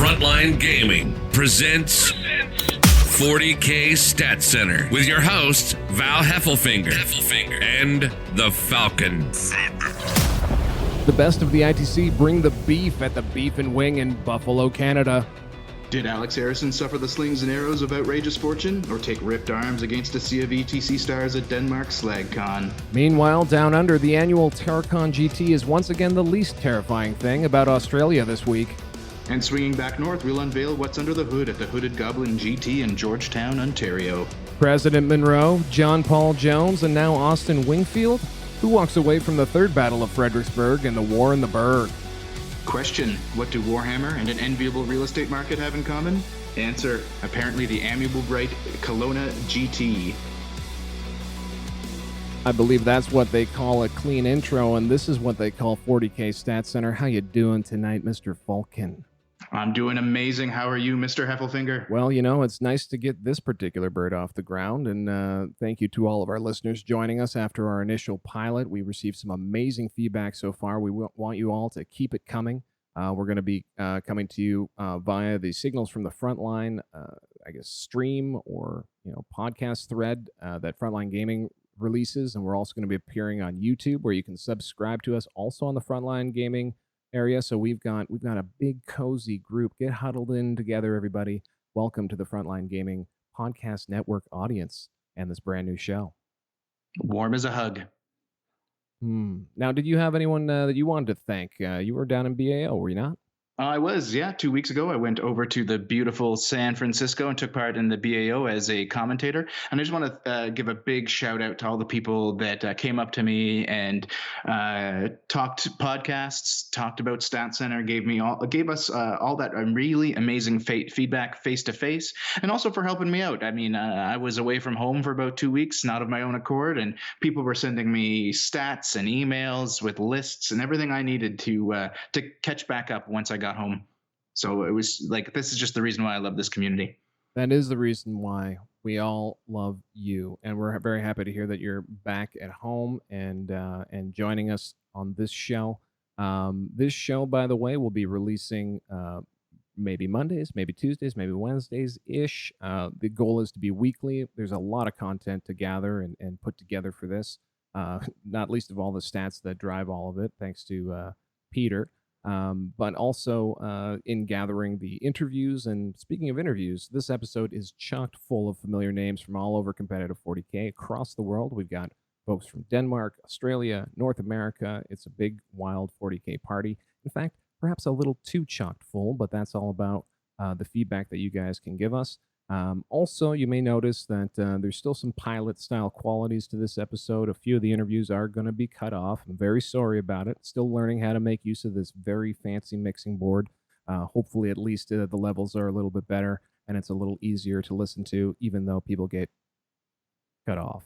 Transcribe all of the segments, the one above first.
Frontline Gaming presents 40K Stat Center with your hosts, Val Heffelfinger and the Falcon. The best of the ITC bring the beef at the Beef and Wing in Buffalo, Canada. Did Alex Harrison suffer the slings and arrows of outrageous fortune, or take ripped arms against a sea of ETC stars at Denmark's Slagcon? Meanwhile, down under, the annual Terracon GT is once again the least terrifying thing about Australia this week. And swinging back north, we'll unveil what's under the hood at the hooded Goblin Gt in Georgetown, Ontario. President Monroe, John Paul Jones, and now Austin Wingfield? Who walks away from the Third Battle of Fredericksburg and the War in the Burg? Question: what do Warhammer and an enviable real estate market have in common? Answer: apparently the amiable bright Kelowna GT. I believe that's what they call a clean intro, and this is what they call 40K Stat Center. How you doing tonight, Mr. Falcon? I'm doing amazing. How are you, Mr. Heffelfinger? Well, you know, it's nice to get this particular bird off the ground, and thank you to all of our listeners joining us after our initial pilot. We received some amazing feedback so far. We want you all to keep it coming. We're going to be coming to you via the Signals from the Frontline, stream or, podcast thread that Frontline Gaming releases, and we're also going to be appearing on YouTube, where you can subscribe to us also on the Frontline Gaming area. So we've got a big cozy group. Get huddled in together, everybody. Welcome to the Frontline Gaming Podcast Network audience and this brand new show. Warm as a hug. Now, did you have anyone that you wanted to thank? You were down in BAO, were you not? I was, yeah. 2 weeks ago, I went over to the beautiful San Francisco and took part in the BAO as a commentator. And I just want to give a big shout out to all the people that came up to me and talked podcasts, talked about Stat Center, gave us all that really amazing feedback face to face, and also for helping me out. I mean, I was away from home for about 2 weeks, not of my own accord, and people were sending me stats and emails with lists and everything I needed to catch back up once I got home. So it was like, this is just the reason why I love this community. That is the reason why we all love you, and we're very happy to hear that you're back at home and joining us on this show. This show, by the way, will be releasing maybe Mondays, maybe Tuesdays, maybe Wednesdays-ish. The goal is to be weekly. There's a lot of content to gather and put together for this, not least of all the stats that drive all of it, thanks to Peter. But also in gathering the interviews. And speaking of interviews, this episode is chocked full of familiar names from all over competitive 40K across the world. We've got folks from Denmark, Australia, North America. It's a big, wild 40K party. In fact, perhaps a little too chocked full, but that's all about the feedback that you guys can give us. Also, you may notice that there's still some pilot-style qualities to this episode. A few of the interviews are going to be cut off. I'm very sorry about it. Still learning how to make use of this very fancy mixing board. Hopefully, at least the levels are a little bit better, and it's a little easier to listen to, even though people get cut off.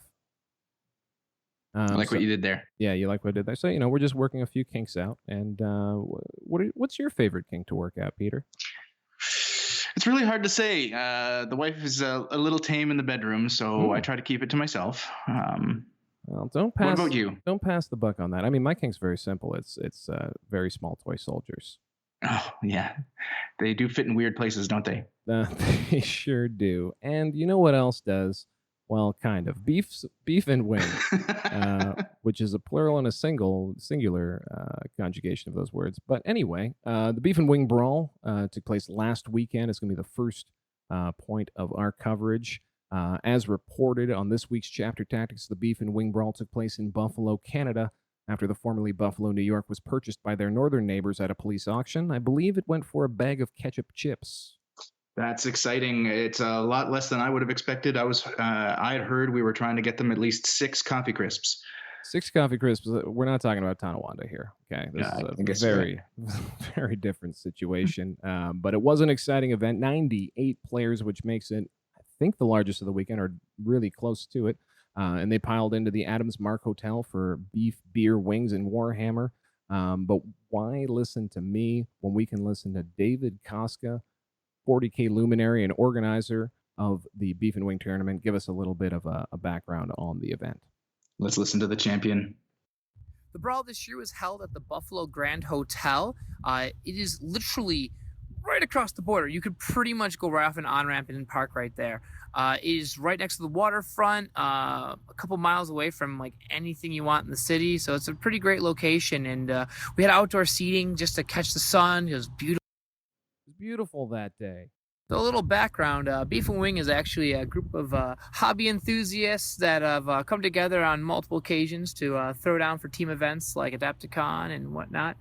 I like what you did there. Yeah, you like what I did there. So, we're just working a few kinks out. And what's your favorite kink to work out, Peter? It's really hard to say. The wife is a little tame in the bedroom, so I try to keep it to myself. Well, don't pass. What about you? Don't pass the buck on that. I mean, my kink's very simple. It's very small toy soldiers. Oh yeah, they do fit in weird places, don't they? They sure do. And you know what else does? Well, kind of. Beef and Wing, which is a plural and a singular conjugation of those words. But anyway, the Beef and Wing Brawl took place last weekend. It's going to be the first point of our coverage. As reported on this week's Chapter Tactics, the Beef and Wing Brawl took place in Buffalo, Canada, after the formerly Buffalo, New York was purchased by their northern neighbors at a police auction. I believe it went for a bag of ketchup chips. That's exciting. It's a lot less than I would have expected. I had heard we were trying to get them at least 6 coffee crisps. 6 coffee crisps. We're not talking about Tonawanda here. Okay, this is a very, very different situation. But it was an exciting event. 98 players, which makes it, I think, the largest of the weekend, or really close to it. And they piled into the Adams Mark Hotel for beef, beer, wings, and Warhammer. But why listen to me when we can listen to David Koska, 40K luminary and organizer of the Beef and Wing tournament? Give us a little bit of a background on the event. Let's listen to the champion. The Brawl this year was held at the Buffalo Grand Hotel. It is literally right across the border. You could pretty much go right off an on-ramp and park right there. It is right next to the waterfront, a couple miles away from like anything you want in the city. So it's a pretty great location. And we had outdoor seating just to catch the sun. It was beautiful. It was beautiful that day. So a little background, Beef and Wing is actually a group of hobby enthusiasts that have come together on multiple occasions to throw down for team events like Adapticon and whatnot.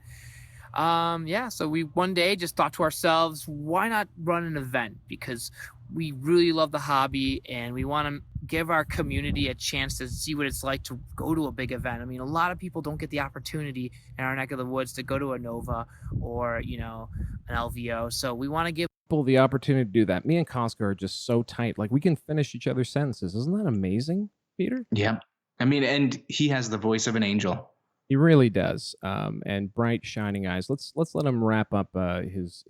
So we one day just thought to ourselves, why not run an event? Because we really love the hobby and we want to give our community a chance to see what it's like to go to a big event. I mean, a lot of people don't get the opportunity in our neck of the woods to go to a Nova or, an LVO. So we want to give people the opportunity to do that. Me and Costco are just so tight. Like, we can finish each other's sentences. Isn't that amazing, Peter? Yeah. I mean, and he has the voice of an angel. He really does. And bright, shining eyes. Let's let him wrap up his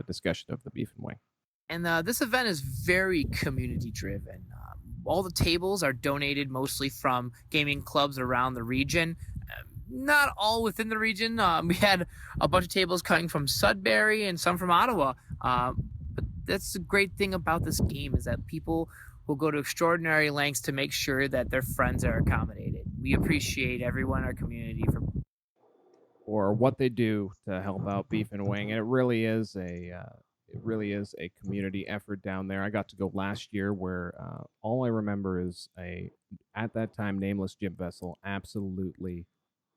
discussion of the Beef and Wing. And this event is very community driven. All the tables are donated mostly from gaming clubs around the region. Not all within the region. We had a bunch of tables coming from Sudbury and some from Ottawa. But that's the great thing about this game, is that people will go to extraordinary lengths to make sure that their friends are accommodated. We appreciate everyone in our community for what they do to help out Beef and Wing. And it really is a community effort down there. I got to go last year, where all I remember is at that time, nameless Jim Vessel absolutely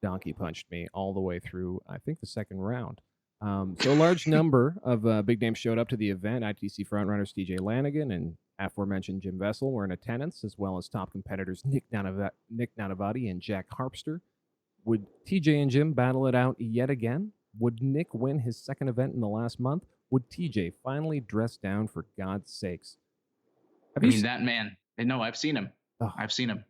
donkey punched me all the way through, I think, the second round. So a large number of big names showed up to the event. ITC frontrunners TJ Lanigan and aforementioned Jim Vessel were in attendance, as well as top competitors Nick Nanavati and Jack Harpster. Would TJ and Jim battle it out yet again? Would Nick win his second event in the last month? Would TJ finally dress down, for God's sakes? That man. No, I've seen him. Oh, I've seen him.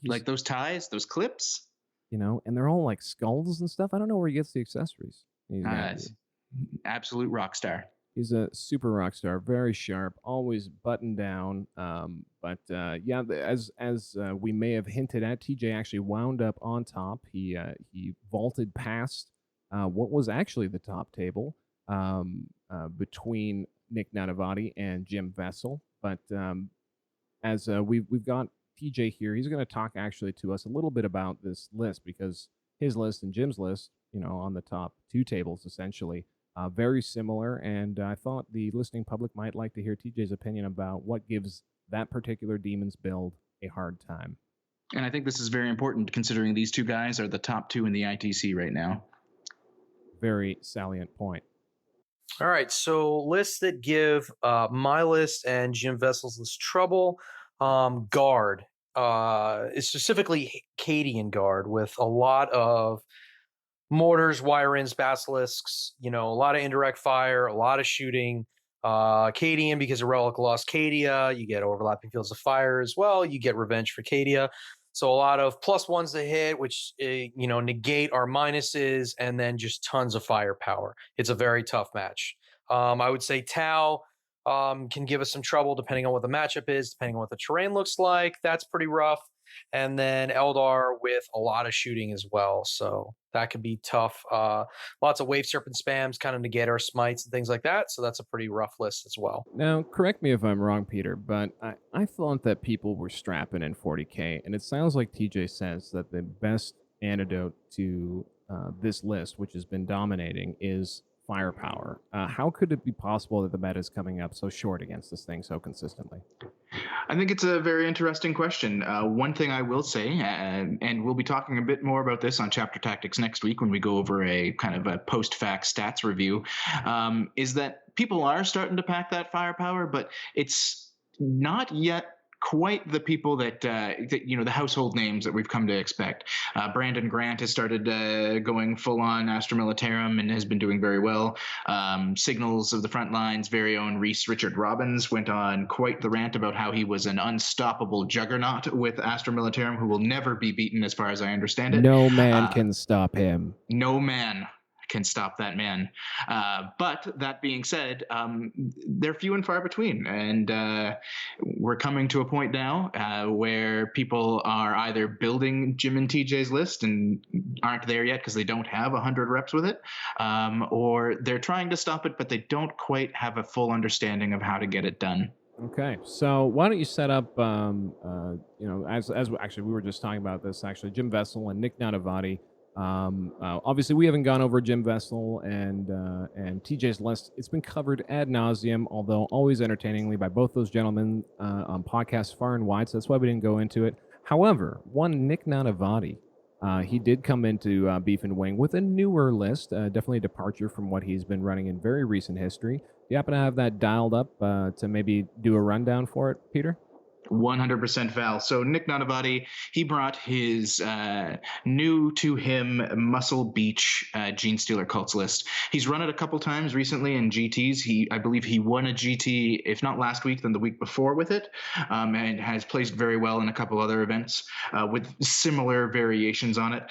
Like those ties, those clips. And they're all like skulls and stuff. I don't know where he gets the accessories. He's absolute rock star. He's a super rock star, very sharp, always buttoned down. As we may have hinted at, TJ actually wound up on top. He vaulted past what was actually the top table between Nick Nanavati and Jim Vessel. But as we've got TJ here, he's going to talk actually to us a little bit about this list, because his list and Jim's list, on the top two tables essentially, very similar. And I thought the listening public might like to hear TJ's opinion about what gives that particular Demons build a hard time. And I think this is very important, considering these two guys are the top two in the ITC right now. Very salient point. All right, so lists that give my list and Jim Vessel's list trouble. Guard is specifically Cadian Guard, with a lot of mortars, wire-ins, basilisks, a lot of indirect fire, a lot of shooting. Cadian, because of Relic lost Cadia, you get overlapping fields of fire as well. You get revenge for Cadia. So a lot of +1s to hit, which, negate our minuses, and then just tons of firepower. It's a very tough match. I would say Tau can give us some trouble depending on what the matchup is, depending on what the terrain looks like. That's pretty rough. And then Eldar with a lot of shooting as well. So that could be tough. Lots of Wave Serpent spams, kind of negate our smites and things like that. So that's a pretty rough list as well. Now, correct me if I'm wrong, Peter, but I thought that people were strapping in 40K. And it sounds like TJ says that the best antidote to this list, which has been dominating, is firepower. How could it be possible that the meta is coming up so short against this thing so consistently? I think it's a very interesting question. One thing I will say, and we'll be talking a bit more about this on Chapter Tactics next week when we go over a kind of a post-fact stats review, is that people are starting to pack that firepower, but it's not yet quite the people that the household names that we've come to expect. Brandon Grant has started going full on Astra Militarum and has been doing very well. Signals of the Frontlines' very own Reese Richard Robbins went on quite the rant about how he was an unstoppable juggernaut with Astra Militarum, who will never be beaten, as far as I understand it. No man can stop him. No man can stop that man. But that being said, they're few and far between. And we're coming to a point now where people are either building Jim and TJ's list and aren't there yet because they don't have 100 reps with it, or they're trying to stop it, but they don't quite have a full understanding of how to get it done. Okay, so why don't you set up, as actually we were just talking about this, actually, Jim Vessel and Nick Nanavati. Obviously, we haven't gone over Jim Vessel and TJ's list. It's been covered ad nauseum, although always entertainingly by both those gentlemen on podcasts far and wide, so that's why we didn't go into it. However, one Nick Nanavati, he did come into Beef and Wing with a newer list, definitely a departure from what he's been running in very recent history. Do you happen to have that dialed up to maybe do a rundown for it, Peter? 100% Val. So Nick Nanavati, he brought his new to him Muscle Beach Gene Stealer Cults list. He's run it a couple times recently in GTs. I believe he won a GT, if not last week, then the week before with it, and has placed very well in a couple other events with similar variations on it.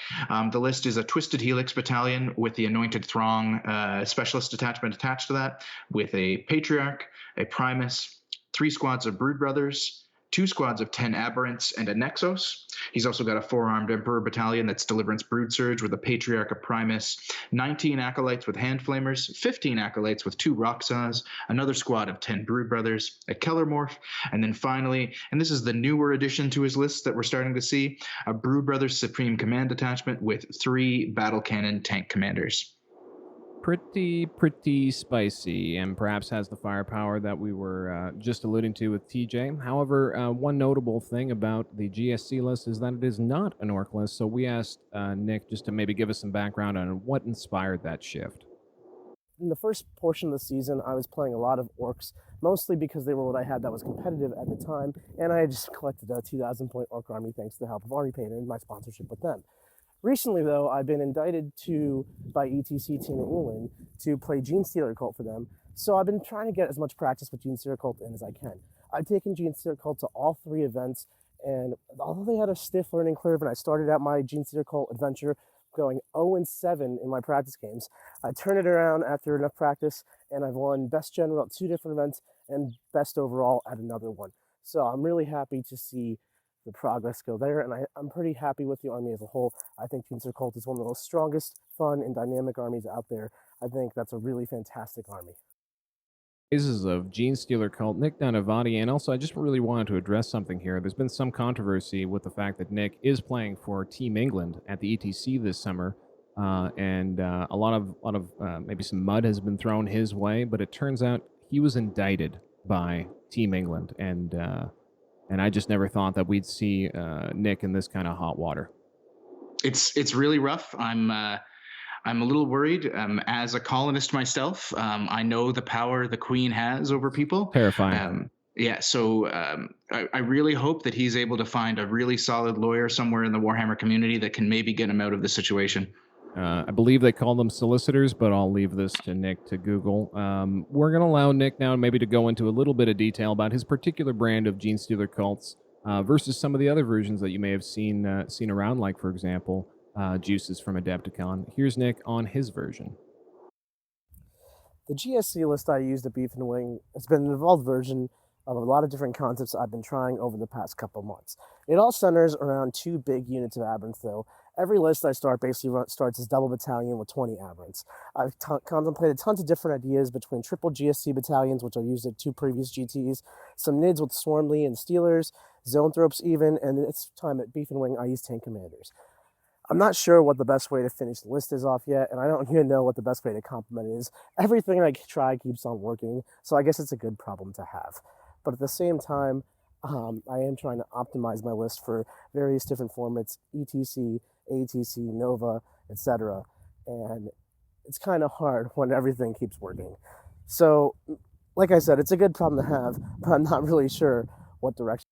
The list is a Twisted Helix Battalion with the Anointed Throng Specialist Detachment attached to that, with a Patriarch, a Primus, 3 squads of Brood Brothers, 2 squads of 10 Aberrants, and a Nexos. He's also got a 4-armed Emperor Battalion that's Deliverance Brood Surge with a Patriarch, a Primus, 19 Acolytes with Hand Flamers, 15 Acolytes with 2 Rock Saws, another squad of 10 Brood Brothers, a Keller Morph, and then finally, and this is the newer addition to his list that we're starting to see, a Brood Brothers Supreme Command Detachment with 3 Battle Cannon Tank Commanders. Pretty spicy, and perhaps has the firepower that we were just alluding to with TJ. However, one notable thing about the GSC list is that it is not an orc list, so we asked Nick just to maybe give us some background on what inspired that shift. In the first portion of the season, I was playing a lot of orcs, mostly because they were what I had that was competitive at the time, and I had just collected a 2,000-point orc army thanks to the help of Army Painter and my sponsorship with them. Recently, though, I've been indicted by ETC Team in England to play Gene Stealer Cult for them, so I've been trying to get as much practice with Gene Stealer Cult in as I can. I've taken Gene Stealer Cult to all 3 events, and although they had a stiff learning curve and I started out my Gene Stealer Cult adventure going 0-7 in my practice games, I turned it around after enough practice, and I've won Best General at 2 different events and Best Overall at another one. So I'm really happy to see the progress go there, and I'm pretty happy with the army as a whole. I think Gene Stealer Cult is one of the most strongest, fun, and dynamic armies out there. I think that's a really fantastic army. Phases of Gene Stealer Cult, Nick Nanavati, and also I just really wanted to address something here. There's been some controversy with the fact that Nick is playing for Team England at the ETC this summer, and a lot of maybe some mud has been thrown his way, but it turns out he was indicted by Team England, and I just never thought that we'd see Nick in this kind of hot water. It's really rough. I'm a little worried. As a colonist myself, I know the power the Queen has over people. Terrifying. So I really hope that he's able to find a really solid lawyer somewhere in the Warhammer community that can maybe get him out of the situation. I believe they call them solicitors, but I'll leave this to Nick to Google. We're going to allow Nick now maybe to go into a little bit of detail about his particular brand of Gene Stealer Cults versus some of the other versions that you may have seen around, like, for example, Juices from Adepticon. Here's Nick on his version. The GSC list I used at Beef and Wing has been an evolved version of a lot of different concepts I've been trying over the past couple months. It all centers around 2 big units of Aberrants, though. Every list I start basically starts as double battalion with 20 Aberrants. I've contemplated tons of different ideas between triple GSC battalions, which I used at 2 previous GTs, some NIDs with Swarmly and Stealers, Zoanthropes even, and this time at Beef and Wing I used Tank Commanders. I'm not sure what the best way to finish the list is off yet, and I don't even know what the best way to complement it is. Everything I try keeps on working, so I guess it's a good problem to have. But at the same time, I am trying to optimize my list for various different formats, ETC, ATC, Nova, etc. And it's kind of hard when everything keeps working. So, like I said, it's a good problem to have, but I'm not really sure what direction.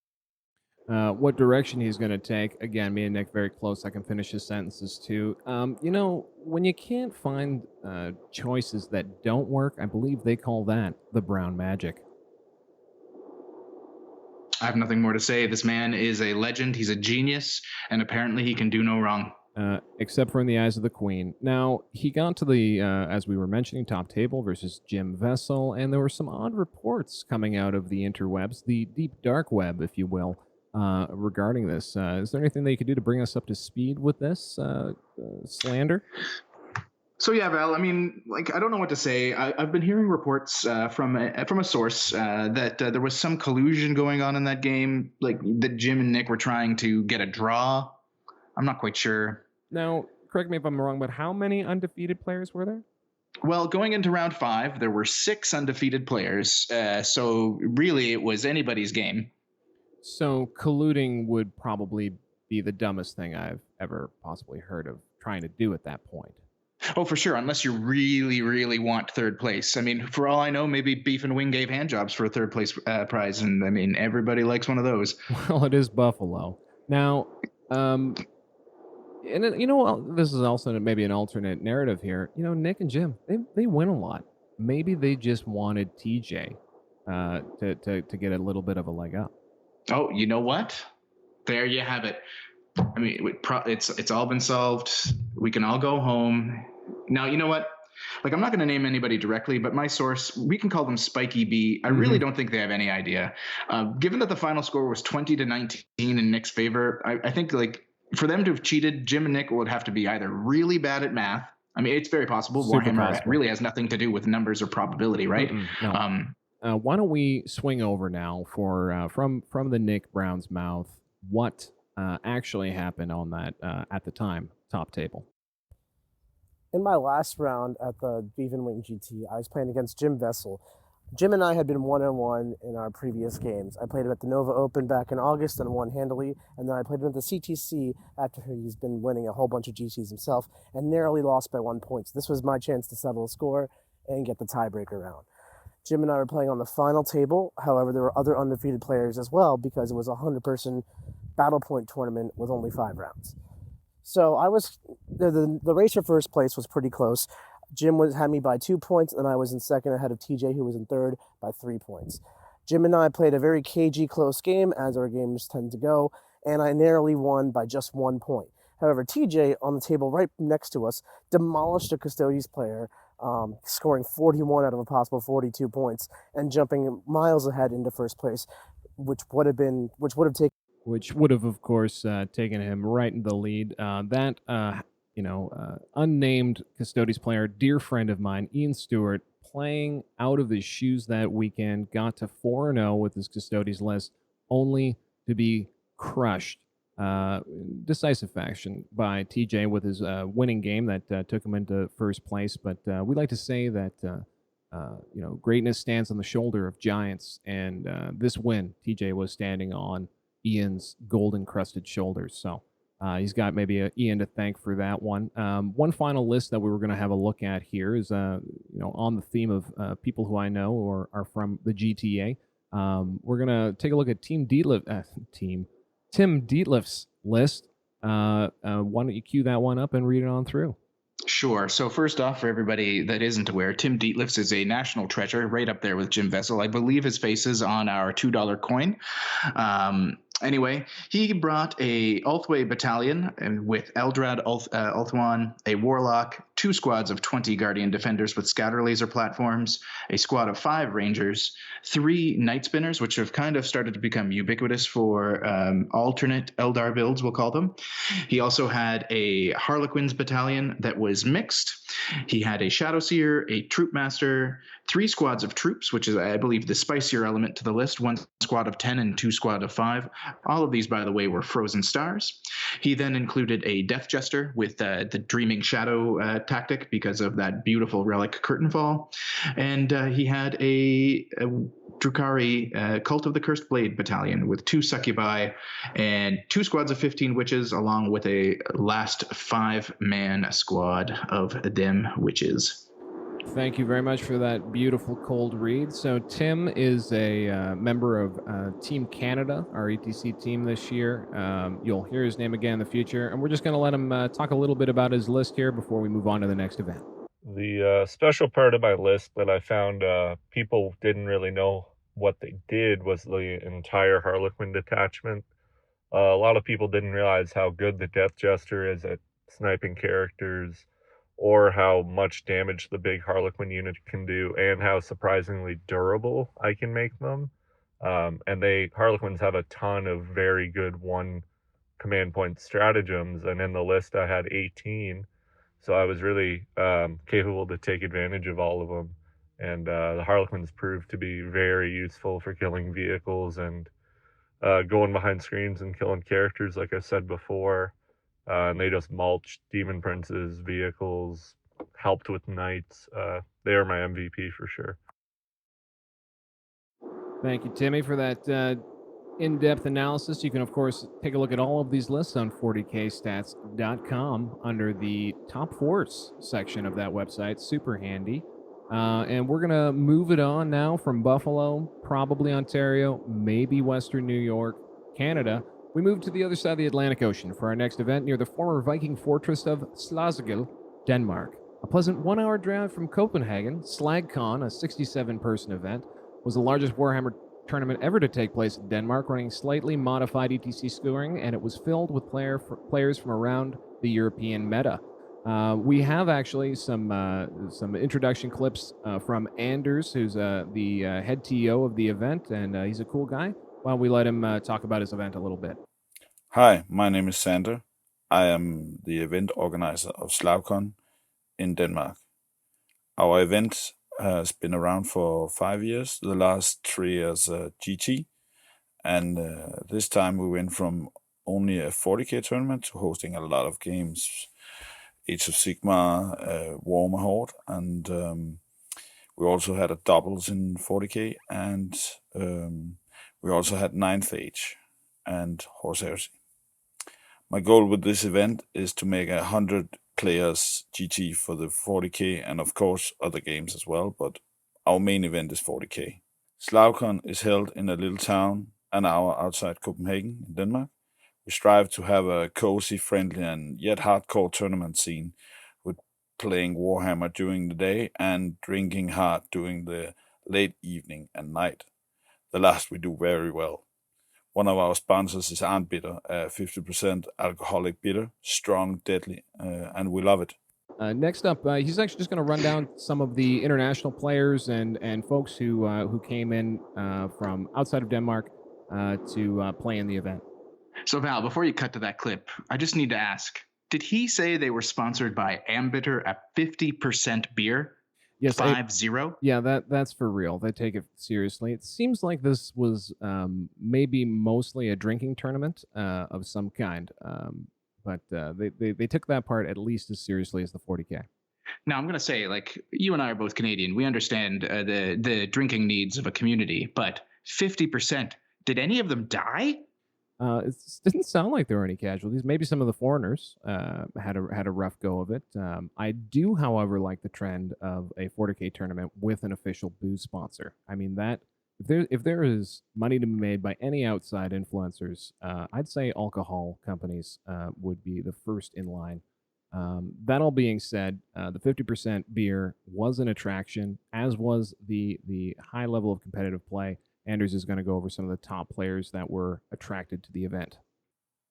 What direction he's going to take. Again, me and Nick very close. I can finish his sentences too. When you can't find choices that don't work, I believe they call that the brown magic. I have nothing more to say. This man is a legend. He's a genius, and apparently he can do no wrong. except for in the eyes of the Queen. Now, he got to the, as we were mentioning, top table versus Jim Vessel, and there were some odd reports coming out of the interwebs, the deep dark web, if you will, regarding this. Is there anything that you could do to bring us up to speed with this slander? So yeah, Val. I mean, like, I don't know what to say. I've been hearing reports from a source that there was some collusion going on in that game, like that Jim and Nick were trying to get a draw. I'm not quite sure. Now, correct me if I'm wrong, but how many undefeated players were there? Well, going into round 5, there were 6 undefeated players. So really, it was anybody's game. So colluding would probably be the dumbest thing I've ever possibly heard of trying to do at that point. Oh, for sure, unless you really, really want third place. I mean, for all I know, maybe Beef and Wing gave handjobs for a third place prize, and I mean, everybody likes one of those. Well, it is Buffalo. Now, and you know, this is also maybe an alternate narrative here. You know, Nick and Jim, they win a lot. Maybe they just wanted TJ to get a little bit of a leg up. Oh, you know what? There you have it. I mean, it's all been solved. We can all go home. Now, you know what? Like, I'm not going to name anybody directly, but my source, we can call them Spiky B. I really don't think they have any idea. Given that the final score was 20-19 in Nick's favor, I think, like, for them to have cheated, Jim and Nick would have to be either really bad at math. I mean, it's very possible. Super Warhammer possible. really has nothing to do with numbers or probability, right? No. Why don't we swing over now for from the Nick Brown's mouth what actually happened on that at the time top table? In my last round at the Beef and Wing GT, I was playing against Jim Vessel. Jim and I had been 1-1 in our previous games. I played him at the Nova Open back in August and won handily, and then I played him at the CTC after he's been winning a whole bunch of GTs himself and narrowly lost by 1 point. So this was my chance to settle a score and get the tiebreaker round. Jim and I were playing on the final table. However, there were other undefeated players as well because it was a 100-person battle point tournament with only 5 rounds. So I was the race for first place was pretty close. Jim had me by 2 points, and I was in second ahead of TJ, who was in third by 3 points. Jim and I played a very cagey close game, as our games tend to go, and I narrowly won by just 1 point. However, TJ, on the table right next to us, demolished a Custodes player, scoring 41 out of a possible 42 points, and jumping miles ahead into first place, which would have, of course, taken him right in the lead. Unnamed Custodes player, dear friend of mine, Ian Stewart, playing out of his shoes that weekend, got to 4-0 with his Custodes list, only to be crushed, decisive fashion, by TJ with his winning game that took him into first place. But we like to say that greatness stands on the shoulder of giants, and this win, TJ was standing on Ian's gold-encrusted shoulders. So he's got maybe Ian to thank for that one. One final list that we were going to have a look at here is, on the theme of people who I know or are from the GTA. We're going to take a look at Tim Dietliff's list. Why don't you cue that one up and read it on through? Sure. So first off, for everybody that isn't aware, Tim Dietliff's is a national treasure, right up there with Jim Vessel. I believe his face is on our $2 coin. Anyway, he brought a Ulthway battalion with Eldrad Ulthwan, a Warlock, 2 squads of 20 Guardian Defenders with scatter laser platforms, a squad of 5 Rangers, 3 Night Spinners, which have kind of started to become ubiquitous for alternate Eldar builds, we'll call them. He also had a Harlequins battalion that was mixed. He had a Shadowseer, a Troop Master, 3 squads of troops, which is, I believe, the spicier element to the list, 1 squad of 10 and 2 squad of 5. All of these, by the way, were Frozen Stars. He then included a Death Jester with the Dreaming Shadow tactic because of that beautiful relic Curtain Fall. And he had a Drukhari Cult of the Cursed Blade battalion with 2 Succubi and 2 squads of 15 Witches, along with a last 5-man squad of them Witches. Thank you very much for that beautiful cold read. So Tim is a member of Team Canada, our ETC team this year. You'll hear his name again in the future, and we're just going to let him talk a little bit about his list here before we move on to the next event. The special part of my list that I found people didn't really know what they did was the entire Harlequin detachment. A lot of people didn't realize how good the Death Jester is at sniping characters, or how much damage the big Harlequin unit can do, and how surprisingly durable I can make them. And Harlequins have a ton of very good one command point stratagems, and in the list I had 18, so I was really capable to take advantage of all of them. And the Harlequins proved to be very useful for killing vehicles and going behind screens and killing characters, like I said before. And they just mulched Demon Princes, vehicles, helped with knights. They are my MVP for sure. Thank you, Timmy, for that in-depth analysis. You can, of course, take a look at all of these lists on 40kstats.com under the top force section of that website. Super handy. And we're going to move it on now from Buffalo, probably Ontario, maybe Western New York, Canada. We move to the other side of the Atlantic Ocean for our next event near the former Viking fortress of Slagcon, Denmark. A pleasant 1-hour drive from Copenhagen, Slagcon, a 67-person event, was the largest Warhammer tournament ever to take place in Denmark, running slightly modified ETC scoring, and it was filled with players from around the European meta. We have actually some introduction clips from Anders, who's the head TO of the event, and he's a cool guy. Why don't we let him talk about his event a little bit? Hi, my name is Sander. I am the event organizer of Slagcon in Denmark. Our event has been around for 5 years, the last 3 years GT, and this time we went from only a 40k tournament to hosting a lot of games, Age of Sigmar, Warhammer Horde, and we also had a doubles in 40k, and we also had 9th Age and Horse Heresy. My goal with this event is to make 100 players GT for the 40k and of course other games as well, but our main event is 40k. Slagcon is held in a little town an hour outside Copenhagen in Denmark. We strive to have a cozy, friendly and yet hardcore tournament scene with playing Warhammer during the day and drinking hard during the late evening and night. The last we do very well. One of our sponsors is Bitter, a 50% alcoholic bitter, strong, deadly, and we love it. Next up, he's actually just going to run down some of the international players and folks who came in from outside of Denmark to play in the event. So Val, before you cut to that clip, I just need to ask, did he say they were sponsored by Bitter, a 50% beer? Yes, 5-0? Yeah, that's for real. They take it seriously. It seems like this was maybe mostly a drinking tournament of some kind, but they took that part at least as seriously as the 40K. Now, I'm going to say, like, you and I are both Canadian. We understand the drinking needs of a community, but 50%, did any of them die? It didn't sound like there were any casualties. Maybe some of the foreigners had a rough go of it. I do, however, like the trend of a 40K tournament with an official booze sponsor. I mean, that if there is money to be made by any outside influencers, I'd say alcohol companies would be the first in line. That all being said, the 50% beer was an attraction, as was the high level of competitive play. Anders is going to go over some of the top players that were attracted to the event.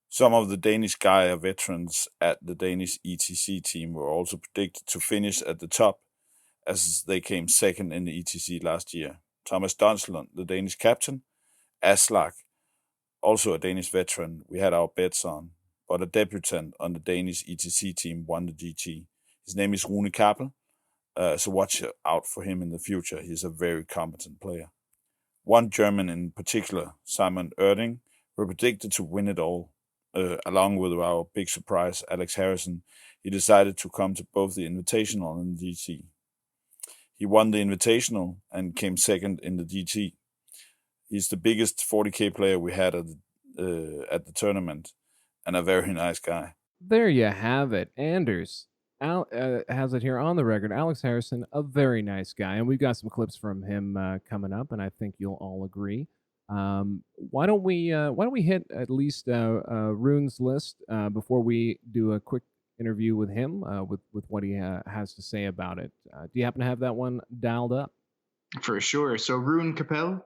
Some of the Danish Gaia veterans at the Danish ETC team were also predicted to finish at the top, as they came second in the ETC last year. Thomas Donslund, the Danish captain, Aslak, also a Danish veteran, we had our bets on, but a debutant on the Danish ETC team won the GT. His name is Rune Kappel, so watch out for him in the future. He's a very competent player. One German in particular, Simon Erding, were predicted to win it all. Along with our big surprise, Alex Harrison, he decided to come to both the Invitational and the GT. He won the Invitational and came second in the GT. He's the biggest 40k player we had at the tournament, and a very nice guy. There you have it. Anders has it here on the record. Alex Harrison, a very nice guy, and we've got some clips from him coming up, and I think you'll all agree. Why don't we hit at least Rune's list before we do a quick interview with him with what he has to say about it. Do you happen to have that one dialed up? For sure. So Rune Capel,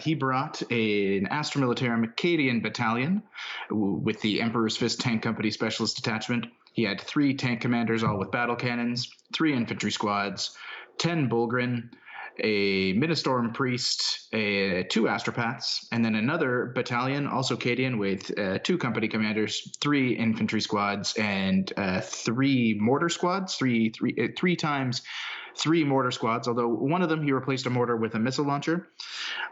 he brought an Astra Militarum Acadian battalion with the Emperor's Fist Tank Company Specialist Detachment. He had 3 tank commanders, all with battle cannons, 3 infantry squads, 10 Bullgrin, a Ministorum Priest, 2 Astropaths, and then another battalion, also Cadian, with 2 company commanders, 3 infantry squads, and 3 mortar squads, 3 times 3 mortar squads, although one of them he replaced a mortar with a missile launcher.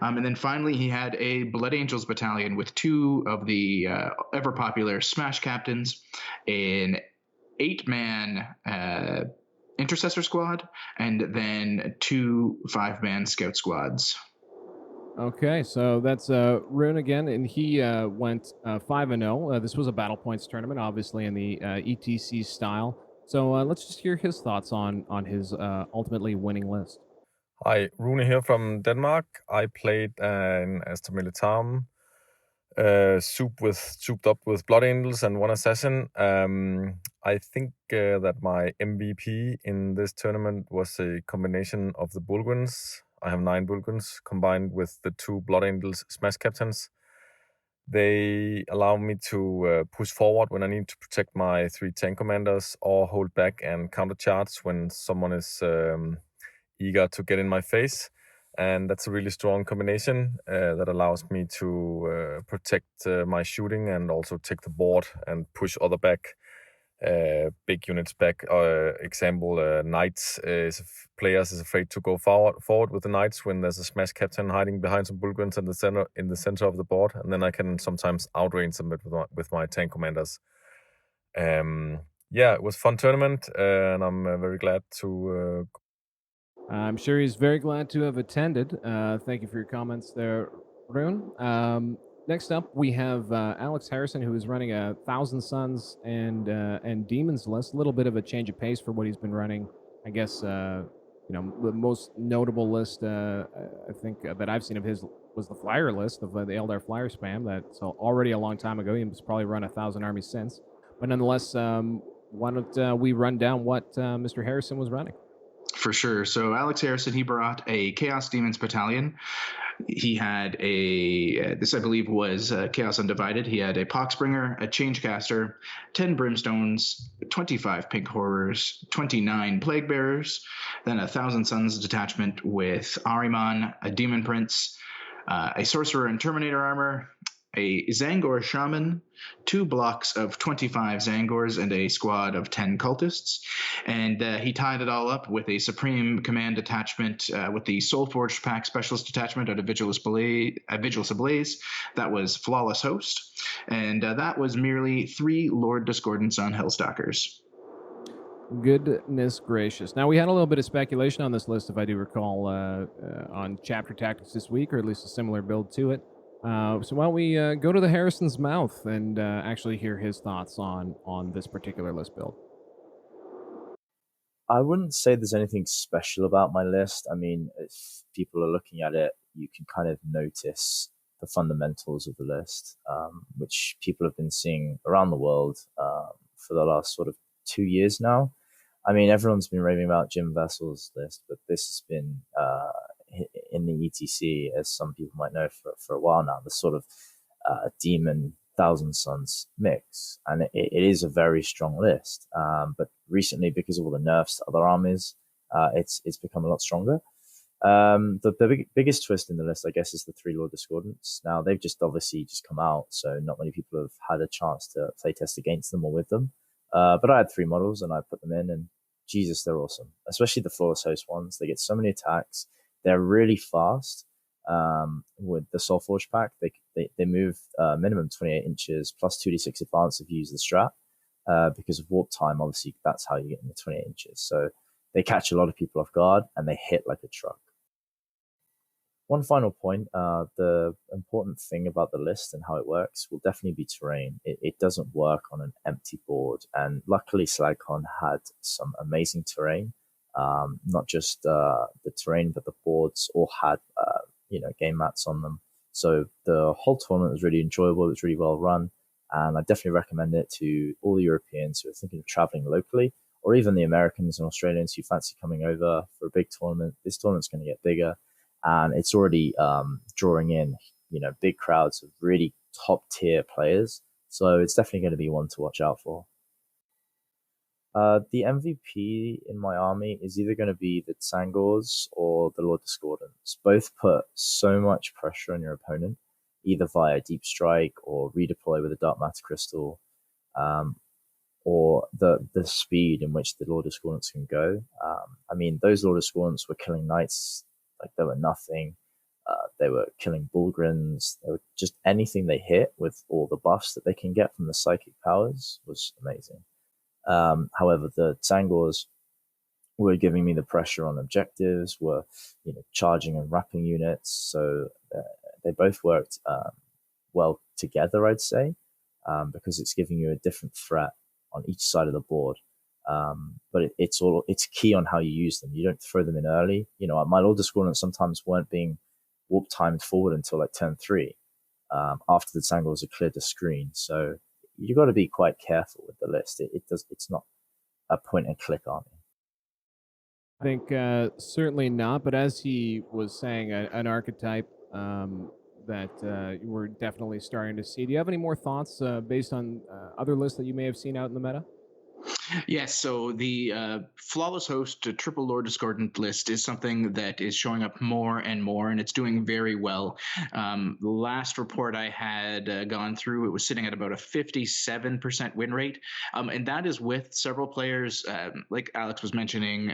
And then finally he had a Blood Angels battalion with 2 of the ever-popular Smash Captains, an 8-man intercessor squad, and then 2 5-man scout squads. Okay, so that's Rune again, and he went 5-0. This was a battle points tournament, obviously in the ETC style. So let's just hear his thoughts on his ultimately winning list. Hi, Rune here from Denmark. I played an Astra Militarum souped up with Blood Angels and 1 Assassin. I think that my MVP in this tournament was a combination of the Bullgrins. I have 9 Bullgrins combined with the 2 Blood Angels Smash Captains. They allow me to push forward when I need to protect my 3 tank commanders, or hold back and countercharge when someone is eager to get in my face. And that's a really strong combination that allows me to protect my shooting and also take the board and push other back, big units back. Example, Knights players is afraid to go forward with the Knights when there's a Smash Captain hiding behind some Bullgrins in the center of the board, and then I can sometimes outrange them with my tank commanders. It was a fun tournament, and I'm very glad to. I'm sure he's very glad to have attended. Thank you for your comments there, Rune. Next up, we have Alex Harrison, who is running a Thousand Suns and Demons list. A little bit of a change of pace for what he's been running. I guess the most notable list I think that I've seen of his was the Flyer list of the Eldar Flyer spam. That's already a long time ago. He's probably run 1,000 armies since. But nonetheless, why don't we run down what Mr. Harrison was running? For sure. So Alex Harrison, he brought a Chaos Demons battalion. He had this I believe was Chaos Undivided. He had a Poxbringer, a Changecaster, 10 Brimstones, 25 Pink Horrors, 29 Plague Bearers, then a Thousand Suns detachment with Ahriman, a Demon Prince, a Sorcerer and Terminator armor, a Zangor Shaman, 2 blocks of 25 Zangors, and a squad of 10 cultists. And he tied it all up with a Supreme Command detachment with the Soulforged Pack Specialist detachment out of Vigilus Ablaze. That was Flawless Host. And that was merely 3 Lord Discordants on Hellstalkers. Goodness gracious. Now, we had a little bit of speculation on this list, if I do recall, on chapter tactics this week, or at least a similar build to it. So why don't we go to the Harrison's mouth and actually hear his thoughts on this particular list build. I wouldn't say there's anything special about my list. I mean, if people are looking at it, you can kind of notice the fundamentals of the list, which people have been seeing around the world for the last sort of 2 years now. I mean, everyone's been raving about Jim Vessel's list, but this has been in the ETC, as some people might know, for a while now, the sort of Demon Thousand Suns mix, and it is a very strong list. But recently, because of all the nerfs to other armies, it's become a lot stronger. The biggest twist in the list, I guess, is the 3 Lord Discordants. Now, they've obviously just come out, so not many people have had a chance to play test against them or with them. But I had 3 models, and I put them in, and Jesus, they're awesome. Especially the Flawless Host ones. They get so many attacks. They're really fast. With the Soulforge pack, they move minimum 28 inches plus 2d6 advance if you use the strat. Because of warp time, obviously, that's how you get in the 28 inches. So they catch a lot of people off guard, and they hit like a truck. One final point, the important thing about the list and how it works will definitely be terrain. It doesn't work on an empty board, and luckily Slagcon had some amazing terrain. Not just the terrain, but the boards all had game mats on them. So the whole tournament was really enjoyable. It was really well run, and I definitely recommend it to all the Europeans who are thinking of traveling locally, or even the Americans and Australians who fancy coming over for a big tournament. This tournament's going to get bigger, and it's already drawing in big crowds of really top tier players. So it's definitely going to be one to watch out for. The MVP in my army is either going to be the Tangors or the Lord Discordants. Both put so much pressure on your opponent, either via Deep Strike or redeploy with a Dark Matter Crystal, or the speed in which the Lord Discordants can go. I mean, those Lord Discordants were killing knights like they were nothing. They were killing Bullgrins. They were just anything they hit with all the buffs that they can get from the psychic powers was amazing. However, the Tangors were giving me the pressure on objectives, were charging and wrapping units. So they both worked well together, I'd say, because it's giving you a different threat on each side of the board. But it's key on how you use them. You don't throw them in early. My Lord Discordant sometimes weren't being warp timed forward until like turn 3, after the Tangors had cleared the screen. So you got to be quite careful with the list. It's not a point and click army. I think certainly not. But as he was saying, an archetype that we're definitely starting to see. Do you have any more thoughts based on other lists that you may have seen out in the meta? Yes, so the Flawless Host Triple Lord Discordant list is something that is showing up more and more, and it's doing very well. The last report I had gone through, it was sitting at about a 57% win rate, and that is with several players, like Alex was mentioning,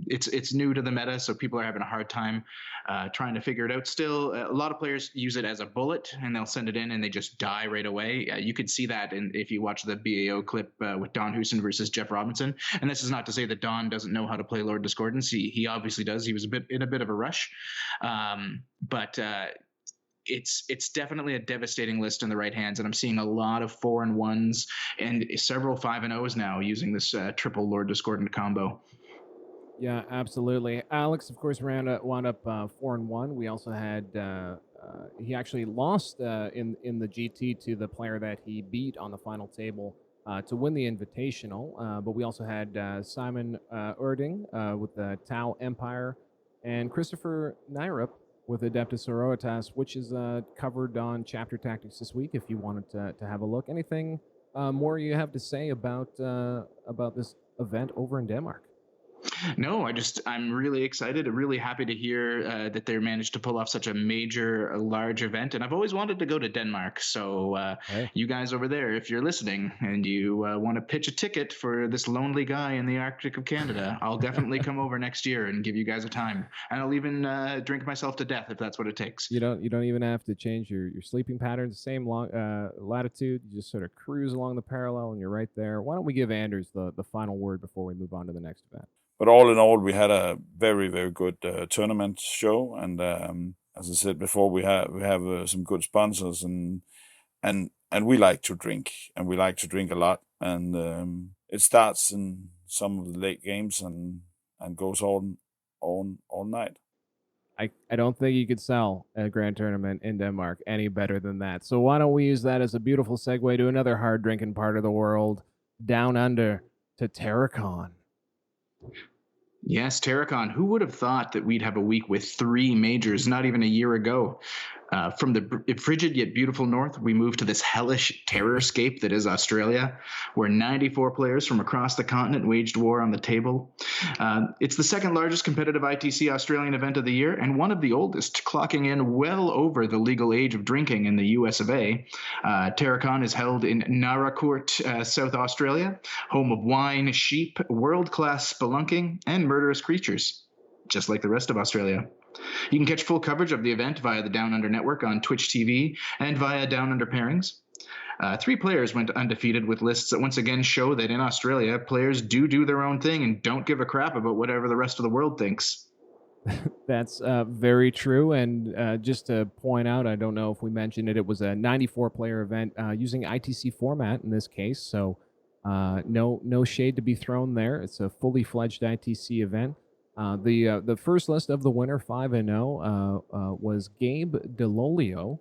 it's new to the meta, so people are having a hard time trying to figure it out. Still, a lot of players use it as a bullet, and they'll send it in, and they just die right away. You could see that if you watch the BAO clip with Don Houston versus Jeff Robinson. And this is not to say that Don doesn't know how to play Lord Discordance. He obviously does. He was in a bit of a rush. But it's definitely a devastating list in the right hands. And I'm seeing a lot of 4-1s and several 5-0s now using this triple Lord Discordant combo. Yeah, absolutely. Alex, of course, wound up 4-1. We also had he actually lost in the GT to the player that he beat on the final table to win the Invitational. But we also had Simon Erding with the Tau Empire and Christopher Nyrup with Adeptus Sororitas, which is covered on Chapter Tactics this week if you wanted to have a look. Anything more you have to say about this event over in Denmark? No, I'm really excited and really happy to hear that they managed to pull off such a major, large event. And I've always wanted to go to Denmark. So you guys over there, if you're listening and you want to pitch a ticket for this lonely guy in the Arctic of Canada, I'll definitely come over next year and give you guys a time. And I'll even drink myself to death if that's what it takes. You don't even have to change your sleeping patterns, the same latitude. You just sort of cruise along the parallel and you're right there. Why don't we give Anders the final word before we move on to the next event? But all in all, we had a very, very good tournament show, and as I said before, we have some good sponsors, and we like to drink, and we like to drink a lot, and it starts in some of the late games and goes on all night. I don't think you could sell a grand tournament in Denmark any better than that. So why don't we use that as a beautiful segue to another hard drinking part of the world, down under to Terracon. Yes, Terracon. Who would have thought that we'd have a week with 3 majors not even a year ago? From the frigid yet beautiful north, we move to this hellish terrorscape that is Australia, where 94 players from across the continent waged war on the table. It's the second largest competitive ITC Australian event of the year, and one of the oldest, clocking in well over the legal age of drinking in the US of A. Terracon is held in Naracoorte, South Australia, home of wine, sheep, world-class spelunking, and murderous creatures, just like the rest of Australia. You can catch full coverage of the event via the Down Under Network on Twitch TV and via Down Under Pairings. 3 players went undefeated with lists that once again show that in Australia, players do their own thing and don't give a crap about whatever the rest of the world thinks. That's very true. And just to point out, I don't know if we mentioned it, it was a 94-player event using ITC format in this case. So no shade to be thrown there. It's a fully fledged ITC event. The first list of the winner, 5-0, was Gabe DeLolio,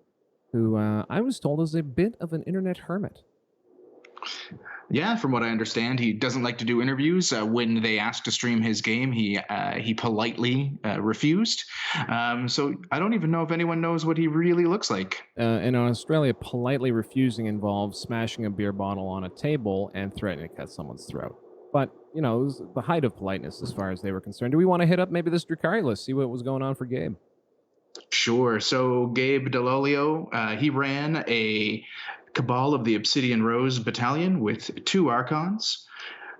who I was told is a bit of an internet hermit. Yeah, from what I understand, he doesn't like to do interviews. When they asked to stream his game, he politely refused. So I don't even know if anyone knows what he really looks like. In Australia, politely refusing involves smashing a beer bottle on a table and threatening to cut someone's throat. But, it was the height of politeness as far as they were concerned. Do we want to hit up maybe this Drukhari list, see what was going on for Gabe? Sure. So Gabe Delolio, he ran a Cabal of the Obsidian Rose Battalion with 2 Archons,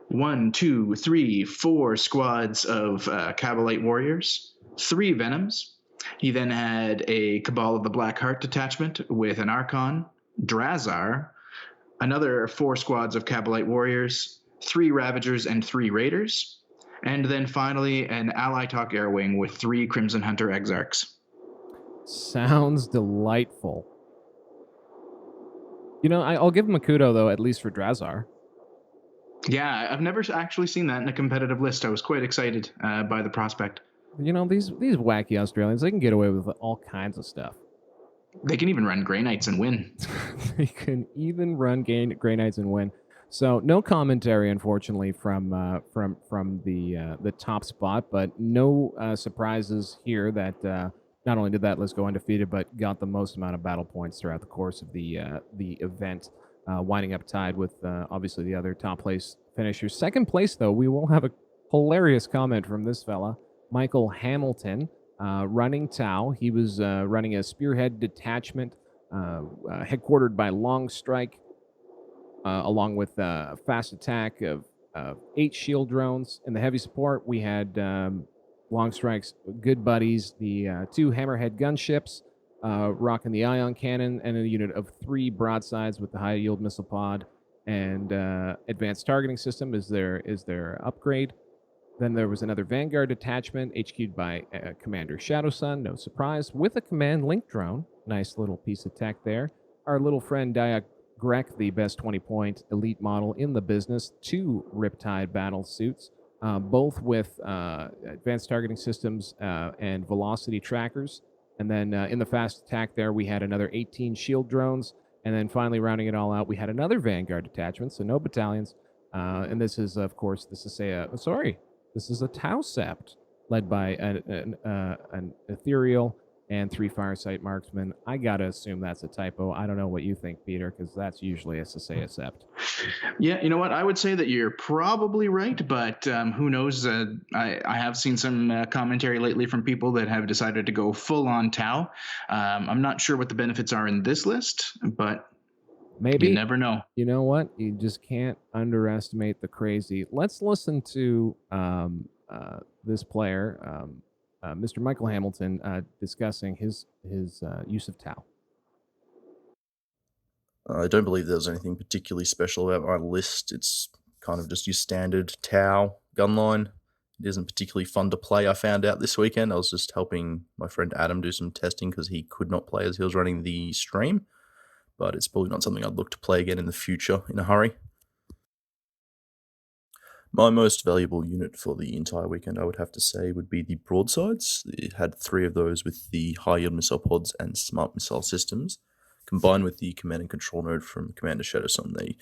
1, 2, 3, 4 squads of Cabalite Warriors, 3 Venoms. He then had a Cabal of the Black Heart Detachment with an Archon, Drazar, another 4 squads of Cabalite Warriors, 3 Ravagers, and 3 Raiders, and then finally an Ally Talk Air Wing with 3 Crimson Hunter Exarchs. Sounds delightful. I'll give him a kudo, though, at least for Drazar. Yeah, I've never actually seen that in a competitive list. I was quite excited by the prospect. These wacky Australians, they can get away with all kinds of stuff. They can even run Grey Knights and win. They can even run Grey Knights and win. So no commentary, unfortunately, from the top spot, but no surprises here that not only did that list go undefeated, but got the most amount of battle points throughout the course of the event, winding up tied with obviously the other top place finishers. Second place, though, we will have a hilarious comment from this fella, Michael Hamilton, running Tau. He was running a Spearhead detachment headquartered by Long Strike, along with fast attack of 8 shield drones. In the heavy support, we had Long Strike's good buddies, the 2 Hammerhead gunships, rocking the ion cannon, and a unit of 3 broadsides with the high yield missile pod and advanced targeting system is their upgrade. Then there was another Vanguard detachment HQ'd by Commander Shadowsun, no surprise, with a command link drone. Nice little piece of tech there. Our little friend Dayak Grek, the best 20-point elite model in the business, 2 Riptide battle suits, both with advanced targeting systems and velocity trackers. And then in the fast attack there, we had another 18 shield drones. And then finally rounding it all out, we had another Vanguard detachment, so no battalions. And this is, of course, this is a Tau Sept, led by an Ethereal and 3 Firesight Marksmen. I gotta assume that's a typo. I don't know what you think, Peter, because that's usually a Sasea Sept. Yeah, you know what? I would say that you're probably right, but who knows? I have seen some commentary lately from people that have decided to go full on Tau. I'm not sure what the benefits are in this list, but maybe you never know. You know what? You just can't underestimate the crazy. Let's listen to this player, Mr. Michael Hamilton, discussing his use of Tau. I don't believe there was anything particularly special about my list. It's kind of just your standard Tau gunline. It isn't particularly fun to play, I found out this weekend. I was just helping my friend Adam do some testing because he could not play as he was running the stream. But it's probably not something I'd look to play again in the future in a hurry. My most valuable unit for the entire weekend, I would have to say, would be the broadsides. It had 3 of those with the high-yield missile pods and smart missile systems. Combined with the command and control node from Commander Shadowsun, they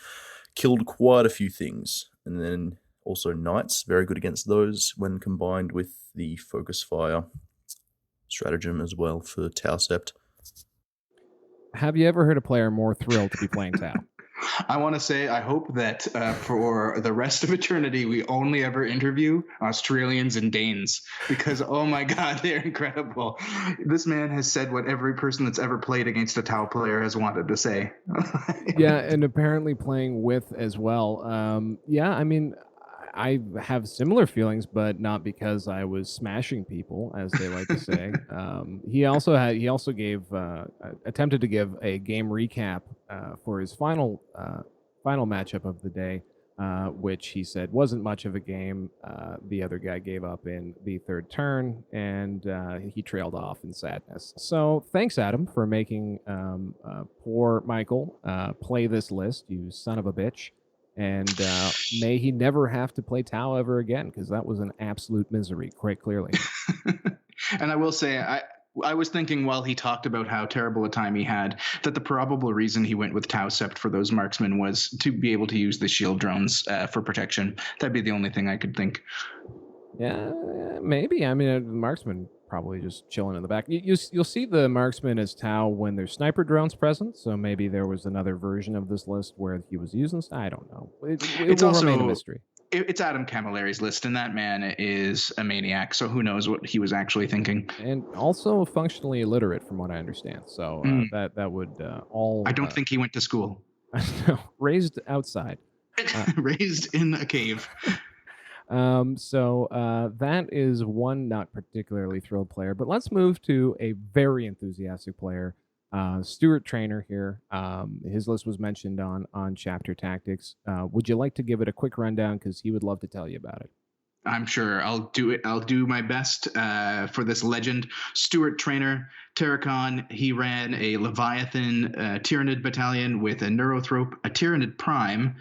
killed quite a few things. And then also knights, very good against those when combined with the focus fire stratagem as well for Tau Sept. Have you ever heard a player more thrilled to be playing Tau? I want to say I hope that for the rest of eternity, we only ever interview Australians and Danes because, oh my God, they're incredible. This man has said what every person that's ever played against a Tau player has wanted to say. Yeah, and apparently playing with as well. Yeah, I mean, I have similar feelings, but not because I was smashing people, as they like to say. He also gave attempted to give a game recap for his final matchup of the day, which he said wasn't much of a game. The other guy gave up in the 3rd turn, and he trailed off in sadness. So thanks, Adam, for making poor Michael play this list, you son of a bitch. And may he never have to play Tau ever again, because that was an absolute misery, quite clearly. And I will say, I was thinking while he talked about how terrible a time he had, that the probable reason he went with Tau Sept for those marksmen was to be able to use the shield drones for protection. That'd be the only thing I could think. Yeah, maybe. I mean, the marksman probably just chilling in the back. You'll see the marksman as Tau when there's sniper drones present, so maybe there was another version of this list where he was using. I don't know. It will remain a mystery. It's Adam Camilleri's list, and that man is a maniac. So who knows what he was actually thinking? And also functionally illiterate, from what I understand. So that would all. I don't think he went to school. No, raised outside. Raised in a cave. So that is one not particularly thrilled player, but let's move to a very enthusiastic player, Stuart Trainer here. His list was mentioned on Chapter Tactics. Would you like to give it a quick rundown, because he would love to tell you about it? I'm sure I'll do it. I'll do my best for this legend. Stuart Trainer, Terracon. He ran a Leviathan Tyranid battalion with a Neurothrope, a Tyranid Prime,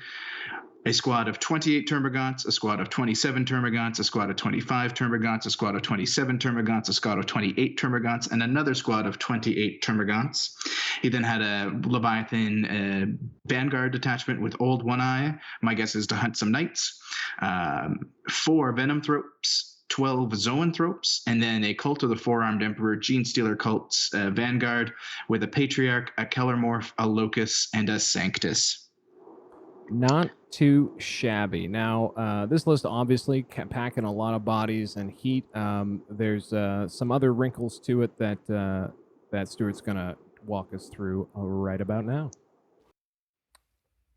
a squad of 28 Termagants, a squad of 27 Termagants, a squad of 25 Termagants, a squad of 27 Termagants, a squad of 28 Termagants, and another squad of 28 Termagants. He then had a Leviathan Vanguard detachment with Old One Eye. My guess is to hunt some knights. 4 Venomthropes, 12 Zoanthropes, and then a Cult of the Four-Armed Emperor, Gene Stealer Cults Vanguard with a Patriarch, a Kellermorph, a Locus, and a Sanctus. Not too shabby. Now, this list obviously packing a lot of bodies and heat. There's some other wrinkles to it that Stuart's going to walk us through right about now.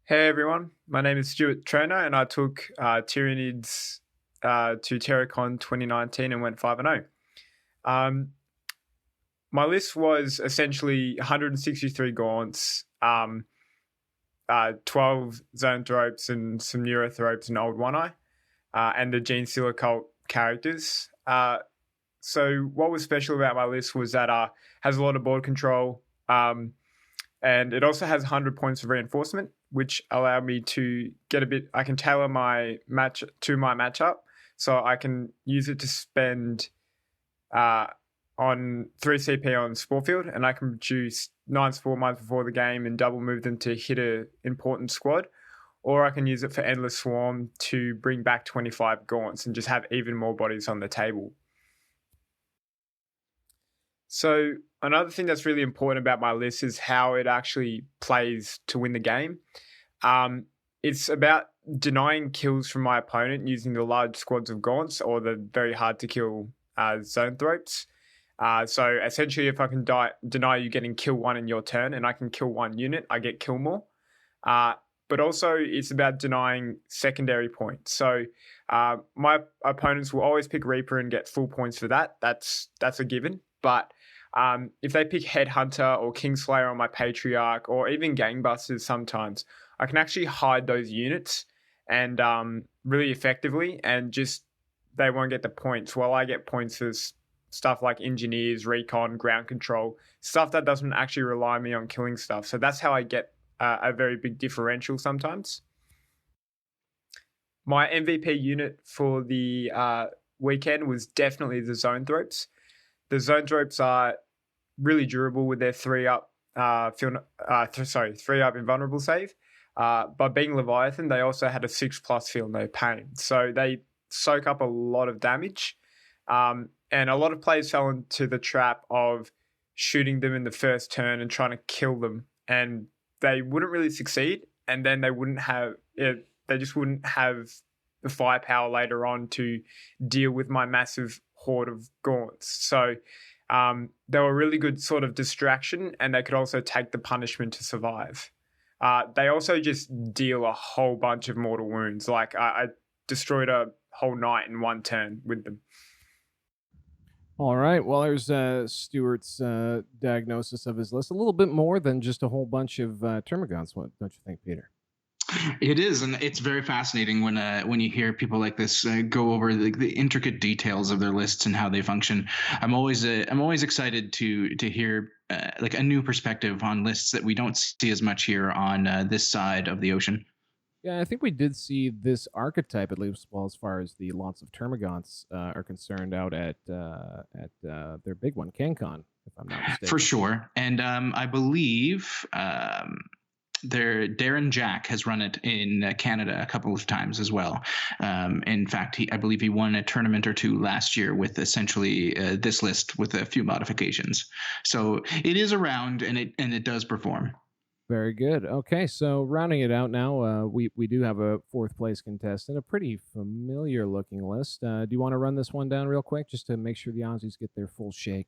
Hey everyone, my name is Stuart Trainer, and I took Tyranids to Terracon 2019 and went 5-0. My list was essentially 163 gaunts, 12 Zoanthropes and some Neurothropes and Old One Eye, and the Gene Stealer Cult characters. So what was special about my list was that has a lot of board control, and it also has 100 points of reinforcement, which allowed me to get I can tailor my match to my matchup, so I can use it to spend on 3 CP on Spore Field, and I can produce 9 Spore Mines before the game and double move them to hit an important squad, or I can use it for Endless Swarm to bring back 25 gaunts and just have even more bodies on the table. So another thing that's really important about my list is how it actually plays to win the game. It's about denying kills from my opponent using the large squads of gaunts or the very hard to kill Zoanthropes. So essentially, if I can deny you getting kill 1 in your turn and I can kill 1 unit, I get kill more. But also it's about denying secondary points. So my opponents will always pick Reaper and get full points for that. That's a given. But if they pick Headhunter or Kingslayer on my Patriarch or even Gangbusters sometimes, I can actually hide those units and really effectively, and just they won't get the points. While I get points for stuff like Engineers, Recon, Ground Control, stuff that doesn't actually rely on me on killing stuff. So that's how I get a very big differential sometimes. My MVP unit for the weekend was definitely the Zoanthropes. The Zoanthropes are really durable with their 3-up 3-up invulnerable save. By being Leviathan, they also had a 6+ feel no pain. So they soak up a lot of damage. And a lot of players fell into the trap of shooting them in the first turn and trying to kill them. And they wouldn't really succeed. And then they wouldn't have it. They just wouldn't have the firepower later on to deal with my massive horde of gaunts. So they were a really good sort of distraction, and they could also take the punishment to survive. They also just deal a whole bunch of mortal wounds. Like I destroyed a whole knight in 1 turn with them. All right. Well, there's Stuart's diagnosis of his list. A little bit more than just a whole bunch of Termagants. What don't you think, Peter? It is, and it's very fascinating when you hear people like this go over the intricate details of their lists and how they function. I'm always excited to hear like a new perspective on lists that we don't see as much here on this side of the ocean. Yeah, I think we did see this archetype, at least as far as the lots of Termagants are concerned, out at their big one, CanCon, if I'm not mistaken. For sure, and I believe Darren Jack has run it in Canada a couple of times as well. In fact, I believe he won a tournament or 2 last year with essentially this list with a few modifications. So it is around, and it does perform. Very good. Okay, so rounding it out now, we do have a fourth place contestant, a pretty familiar looking list. Do you want to run this one down real quick just to make sure the Aussies get their full shake?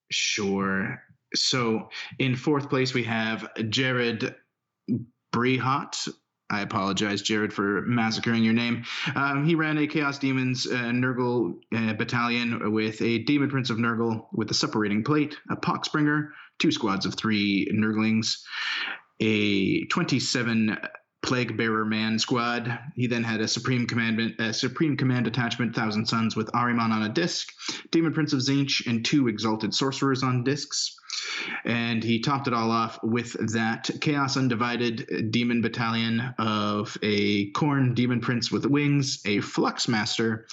Sure. So in fourth place, we have Jared Brehot. I apologize, Jared, for massacring your name. He ran a Chaos Demons Nurgle battalion with a Demon Prince of Nurgle with a separating plate, a Poxbringer, 2 squads of 3 Nurglings, a 27 Plague Bearer Man squad. He then had a Supreme Command attachment, 1,000 Suns with Ahriman on a disc, Demon Prince of Tzeentch, and 2 Exalted Sorcerers on discs. And he topped it all off with that Chaos Undivided Demon Battalion of a Khorne Demon Prince with wings, a Flux Master,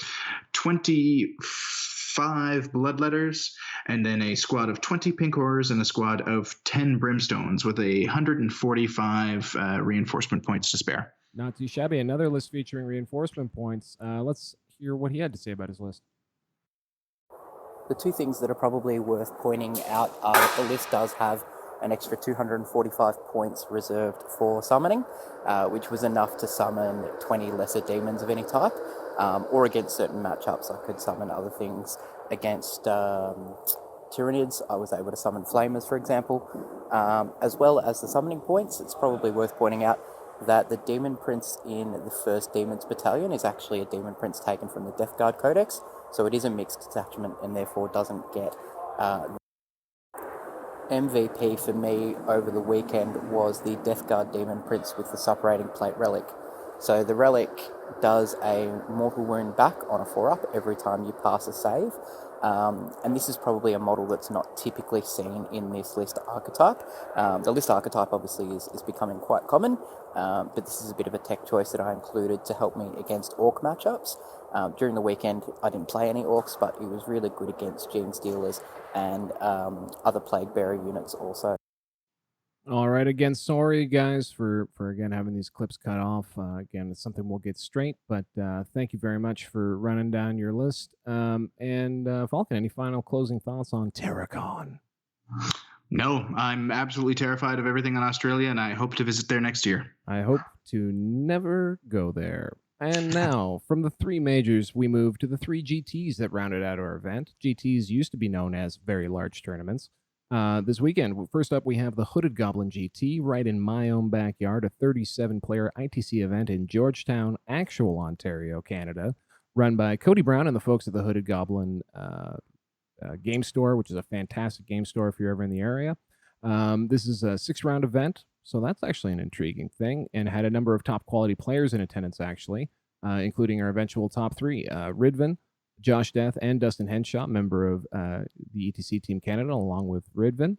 25 Bloodletters, and then a squad of 20 Pink Horrors and a squad of 10 Brimstones with 145 reinforcement points to spare. Not too shabby. Another list featuring reinforcement points. Let's hear what he had to say about his list. The two things that are probably worth pointing out are that the list does have an extra 245 points reserved for summoning, which was enough to summon 20 lesser demons of any type, or against certain matchups. I could summon other things against Tyranids. I was able to summon Flamers, for example. As well as the summoning points, it's probably worth pointing out that the Demon Prince in the 1st Demons Battalion is actually a Demon Prince taken from the Death Guard Codex, so it is a mixed detachment and therefore doesn't get MVP for me over the weekend was the Death Guard Demon Prince with the separating plate relic. So the relic does a mortal wound back on a 4-up every time you pass a save. And this is probably a model that's not typically seen in this list archetype. The list archetype obviously is becoming quite common, but this is a bit of a tech choice that I included to help me against Orc matchups. During the weekend, I didn't play any Orcs, but it was really good against Gene Stealers and other Plague Bearer units also. All right, again, sorry guys for again having these clips cut off. Again, it's something we'll get straight, but thank you very much for running down your list. And Valcon, any final closing thoughts on Terracon? No, I'm absolutely terrified of everything in Australia, and I hope to visit there next year. I hope to never go there. And now, from the 3 majors, we move to the 3 GTs that rounded out our event. GTs used to be known as very large tournaments. This weekend, first up, we have the Hooded Goblin GT right in my own backyard, a 37-player ITC event in Georgetown, actual Ontario, Canada, run by Cody Brown and the folks at the Hooded Goblin game store, which is a fantastic game store if you're ever in the area. This is a 6-round event, so that's actually an intriguing thing, and had a number of top quality players in attendance, actually, including our eventual top 3, Ridvan, Josh Death, and Dustin Henshaw, member of the ETC Team Canada, along with Ridvan.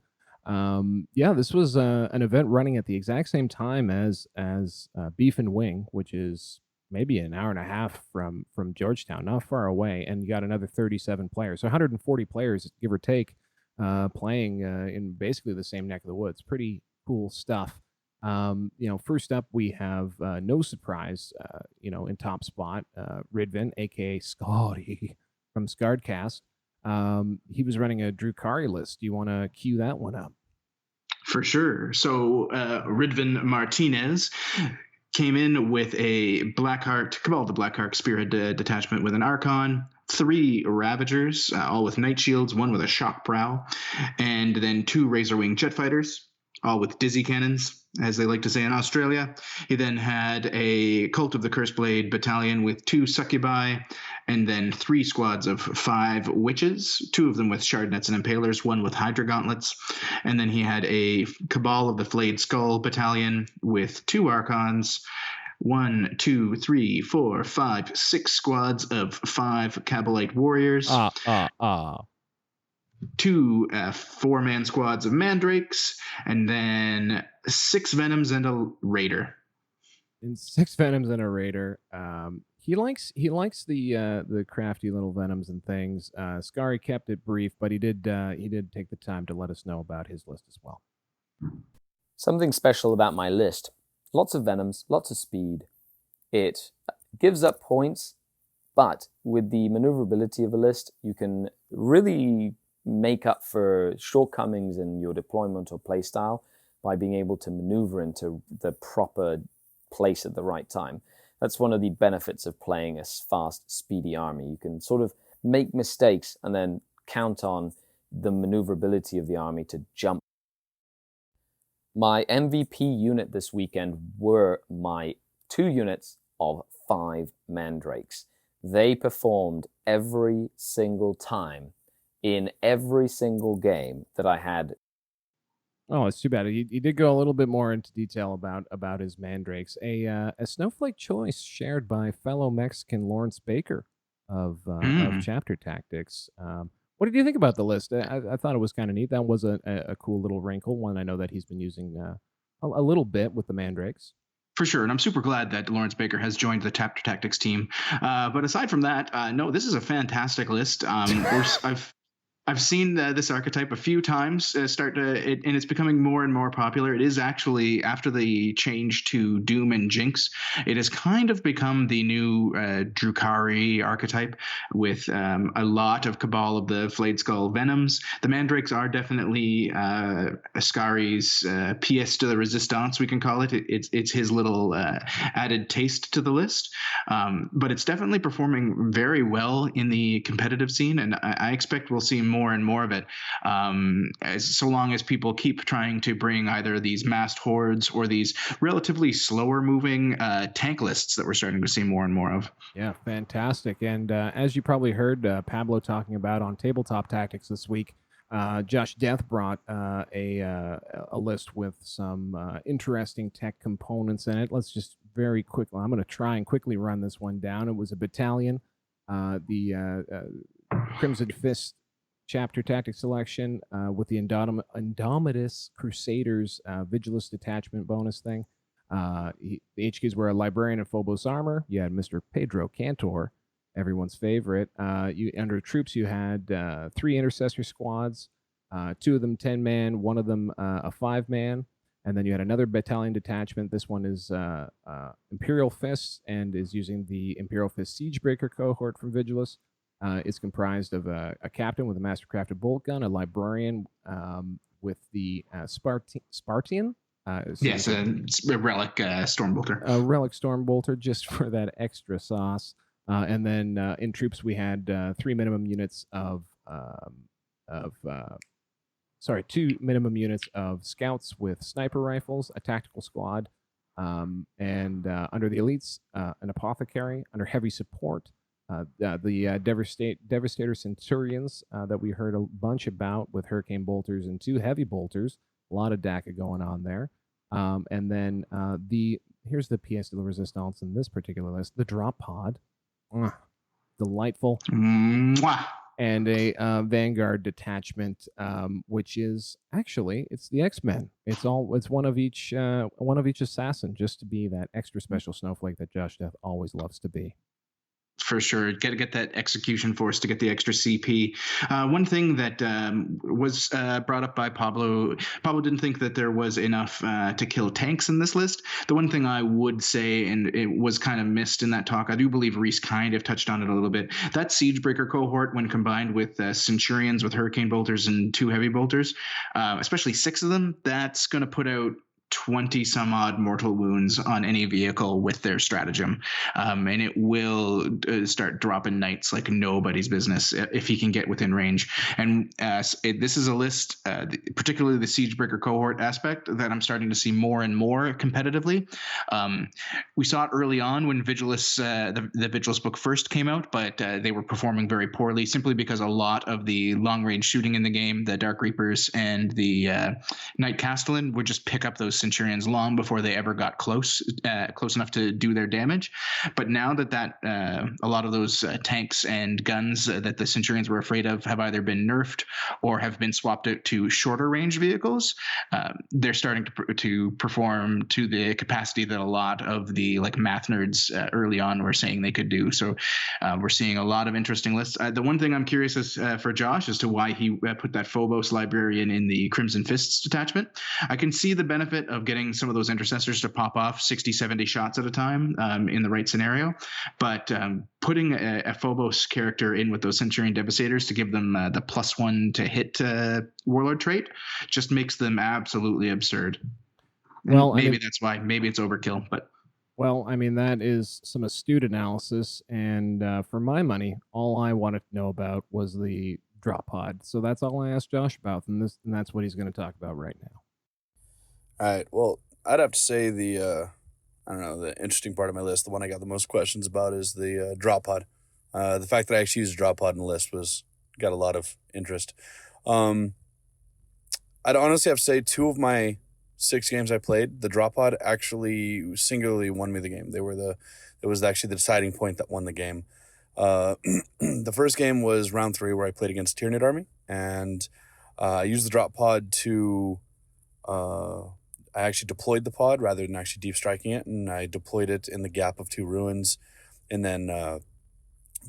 This was an event running at the exact same time as Beef and Wing, which is maybe an hour and a half from Georgetown, not far away, and you got another 37 players. So 140 players, give or take, playing in basically the same neck of the woods. Pretty cool stuff. First up, we have no surprise, in top spot, Ridvan, aka Scotty from Scardcast. He was running a Drukari list. Do you want to cue that one up? For sure. So Ridvan Martinez came in with a Cabal the Blackheart Spearhead detachment with an Archon, 3 Ravagers, all with Night Shields, 1 with a Shock Prow, and then 2 Razorwing Jet Fighters, all with Dizzy Cannons, as they like to say in Australia. He then had a Cult of the Cursed Blade battalion with 2 Succubi, and then 3 squads of 5 Witches, 2 of them with Shard Nets and Impalers, 1 with Hydra Gauntlets. And then he had a Cabal of the Flayed Skull battalion with 2 Archons, 1, 2, 3, 4, 5, 6 squads of 5 Cabalite Warriors. 2 4-man squads of Mandrakes, and then 6 Venoms and a Raider. And 6 Venoms and a Raider. He likes the crafty little Venoms and things. Scary kept it brief, but he did take the time to let us know about his list as well. Something special about my list. Lots of Venoms, lots of speed. It gives up points, but with the maneuverability of a list, you can really make up for shortcomings in your deployment or playstyle by being able to maneuver into the proper place at the right time. That's one of the benefits of playing a fast, speedy army. You can sort of make mistakes and then count on the maneuverability of the army to jump. My MVP unit this weekend were my 2 units of 5 mandrakes. They performed every single time in every single game that I had. Oh, it's too bad. He did go a little bit more into detail about his mandrakes. A snowflake choice shared by fellow Mexican Lawrence Baker of Chapter Tactics. What did you think about the list? I thought it was kind of neat. That was a cool little wrinkle, one I know that he's been using a little bit with the mandrakes. For sure, and I'm super glad that Lawrence Baker has joined the Chapter Tactics team. But aside from that, no, this is a fantastic list. I've seen this archetype a few times and it's becoming more and more popular. It is actually, after the change to Doom and Jinx, it has kind of become the new Drukhari archetype with a lot of Cabal of the Flayed Skull Venoms. The Mandrakes are definitely Ascari's pièce de la résistance, we can call it. It's his little added taste to the list. But it's definitely performing very well in the competitive scene, and I expect we'll see more and more of it, so long as people keep trying to bring either these massed hordes or these relatively slower moving tank lists that we're starting to see more and more of. Yeah, fantastic. And as you probably heard Pablo talking about on Tabletop Tactics this week, Josh Death brought a list with some interesting tech components in it. Let's just very quickly, I'm going to try and quickly run this one down. It was a battalion, the Crimson Fist Chapter Tactics selection with the Indomitus Crusaders Vigilus Detachment bonus thing. The HQs were a Librarian of Phobos Armor. You had Mr. Pedro Cantor, everyone's favorite. Under troops, you had 3 Intercessor squads, 2 of them 10-man, 1 of them a 5-man. And then you had another battalion detachment. This one is Imperial Fists and is using the Imperial Fist Siegebreaker cohort from Vigilus. It's comprised of a captain with a mastercrafted bolt gun, a librarian with the Spartian. Yes, a relic Stormbolter. A relic Stormbolter, just for that extra sauce. And then in troops, we had 2 minimum units of scouts with sniper rifles, a tactical squad, and under the elites, an apothecary. Under heavy support, the Devastator Centurions that we heard a bunch about with Hurricane Bolters and 2 heavy bolters. A lot of DACA going on there. And then here's the pièce de la résistance in this particular list, the Drop Pod. Delightful. Mwah. And a Vanguard detachment, which is actually, it's the X-Men. It's one of each assassin, just to be that extra special snowflake that Josh Death always loves to be. For sure, get that execution force to get the extra CP. One thing that was brought up by Pablo didn't think that there was enough to kill tanks in this list. The one thing I would say, and it was kind of missed in that talk, I do believe Reese kind of touched on it a little bit, that Siegebreaker cohort, when combined with Centurions with Hurricane Bolters and 2 heavy bolters, especially 6 of them, that's going to put out 20 some odd mortal wounds on any vehicle with their stratagem, and it will start dropping knights like nobody's business if he can get within range. And this is a list, particularly the Siegebreaker cohort aspect, that I'm starting to see more and more competitively. We saw it early on when Vigilus, the Vigilus book first came out, but they were performing very poorly simply because a lot of the long range shooting in the game, the Dark Reapers and the Knight Castellan, would just pick up those Centurions long before they ever got close enough to do their damage. But now that a lot of those tanks and guns that the Centurions were afraid of have either been nerfed or have been swapped out to shorter range vehicles, they're starting to perform to the capacity that a lot of the math nerds early on were saying they could do. So we're seeing a lot of interesting lists. The one thing I'm curious is for Josh as to why he put that Phobos Librarian in the Crimson Fists detachment. I can see the benefit of getting some of those intercessors to pop off 60, 70 shots at a time in the right scenario. But putting a Phobos character in with those Centurion Devastators to give them the +1 to to hit Warlord trait just makes them absolutely absurd. Well, maybe that's why. Maybe it's overkill, but. Well, I mean, that is some astute analysis, and for my money, all I wanted to know about was the drop pod. So that's all I asked Josh about, and that's what he's going to talk about right now. All right. Well, I'd have to say the interesting part of my list, the one I got the most questions about, is the drop pod. The fact that I actually used a drop pod in the list got a lot of interest. I'd honestly have to say 2 of my 6 games I played, the drop pod actually singularly won me the game. It was actually the deciding point that won the game. The first game was round 3 where I played against Tyranid army, and I used the drop pod to I actually deployed the pod rather than actually deep striking it, and I deployed it in the gap of 2 ruins, and then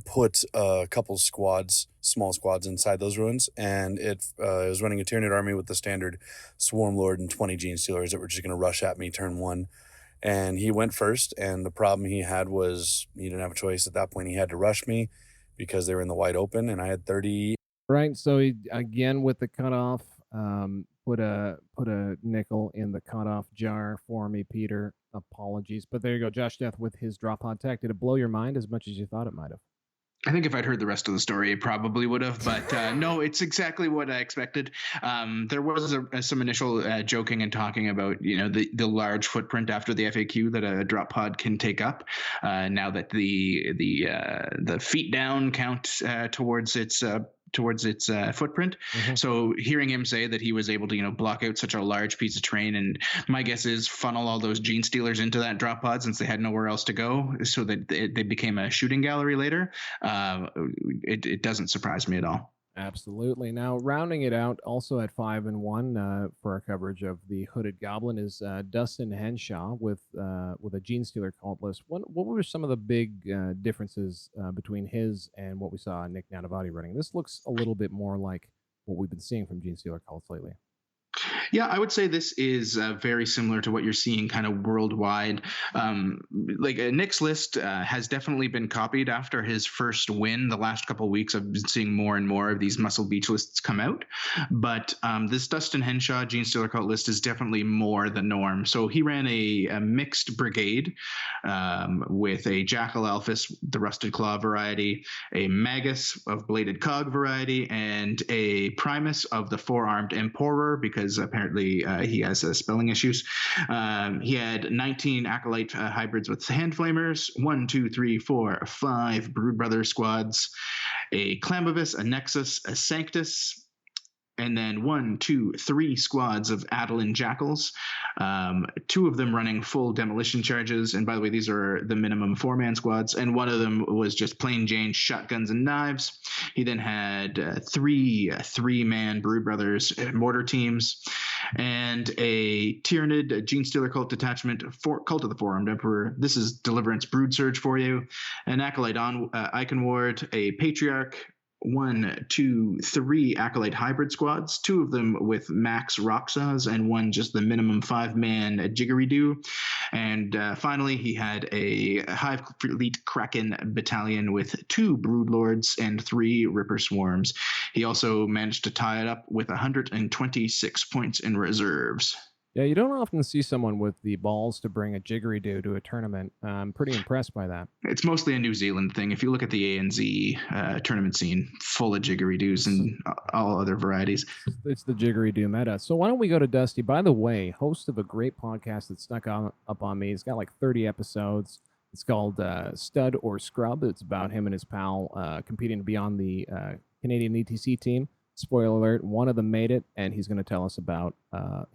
put a couple small squads inside those ruins, and it was running a Tyranid army with the standard Swarm Lord and 20 Gene Stealers that were just going to rush at me turn 1. And he went first, and the problem he had was he didn't have a choice at that point. He had to rush me because they were in the wide open, and I had 30. Right, so he, again with the cutoff, put a nickel in the cutoff jar for me, Peter. Apologies, but there you go, Josh Death with his drop pod tech. Did it blow your mind as much as you thought it might have? I think if I'd heard the rest of the story, it probably would have, but no, it's exactly what I expected. There was some initial joking and talking about, the large footprint after the FAQ that a drop pod can take up. Now that the feet down count towards its footprint. Mm-hmm. So hearing him say that he was able to, block out such a large piece of terrain, and my guess is funnel all those Gene Stealers into that drop pod since they had nowhere else to go, so that they became a shooting gallery later. It doesn't surprise me at all. Absolutely. Now, rounding it out, also at 5-1 for our coverage of the Hooded Goblin is Dustin Henshaw with a Gene Stealer cult list. What were some of the big differences between his and what we saw Nick Nanavati running? This looks a little bit more like what we've been seeing from Gene Stealer cults lately. Yeah, I would say this is very similar to what you're seeing kind of worldwide. Nick's list has definitely been copied after his first win. The last couple of weeks, I've been seeing more and more of these Muscle Beach lists come out. But this Dustin Henshaw Gene Stealer cult list is definitely more the norm. So he ran a mixed brigade with a Jackal Alphys, the Rusted Claw variety, a Magus of Bladed Cog variety, and a Primus of the Four-Armed Emperor, because apparently he has spelling issues. He had 19 Acolyte hybrids with Hand Flamers, 1, 2, 3, 4, 5 Brood Brother squads, a Clamavis, a Nexus, a Sanctus, and then 1, 2, 3 squads of Adeline Jackals, 2 of them running full demolition charges. And by the way, these are the minimum 4-man squads. And one of them was just plain Jane shotguns and knives. He then had 3 3-man Brood Brothers mortar teams, and a Tyranid, a Gene Stealer cult detachment, Cult of the Four-Armed Emperor. This is Deliverance Brood Surge for you. An Acolyte Icon Ward, a Patriarch, 1, 2, 3 Acolyte hybrid squads, 2 of them with max Roxas, and 1 just the minimum 5-man Jiggery-Doo. And finally, he had a Hive Fleet Kraken battalion with 2 Broodlords and 3 Ripper Swarms. He also managed to tie it up with 126 points in reserves. Yeah, you don't often see someone with the balls to bring a Jiggery-Doo to a tournament. I'm pretty impressed by that. It's mostly a New Zealand thing. If you look at the ANZ tournament scene, full of Jiggery-Doos and all other varieties. It's the Jiggery-Doo meta. So why don't we go to Dusty? By the way, host of a great podcast that snuck up on me. He's got like 30 episodes. It's called Stud or Scrub. It's about him and his pal competing to be on the Canadian ETC team. Spoiler alert, one of them made it, and he's going to tell us about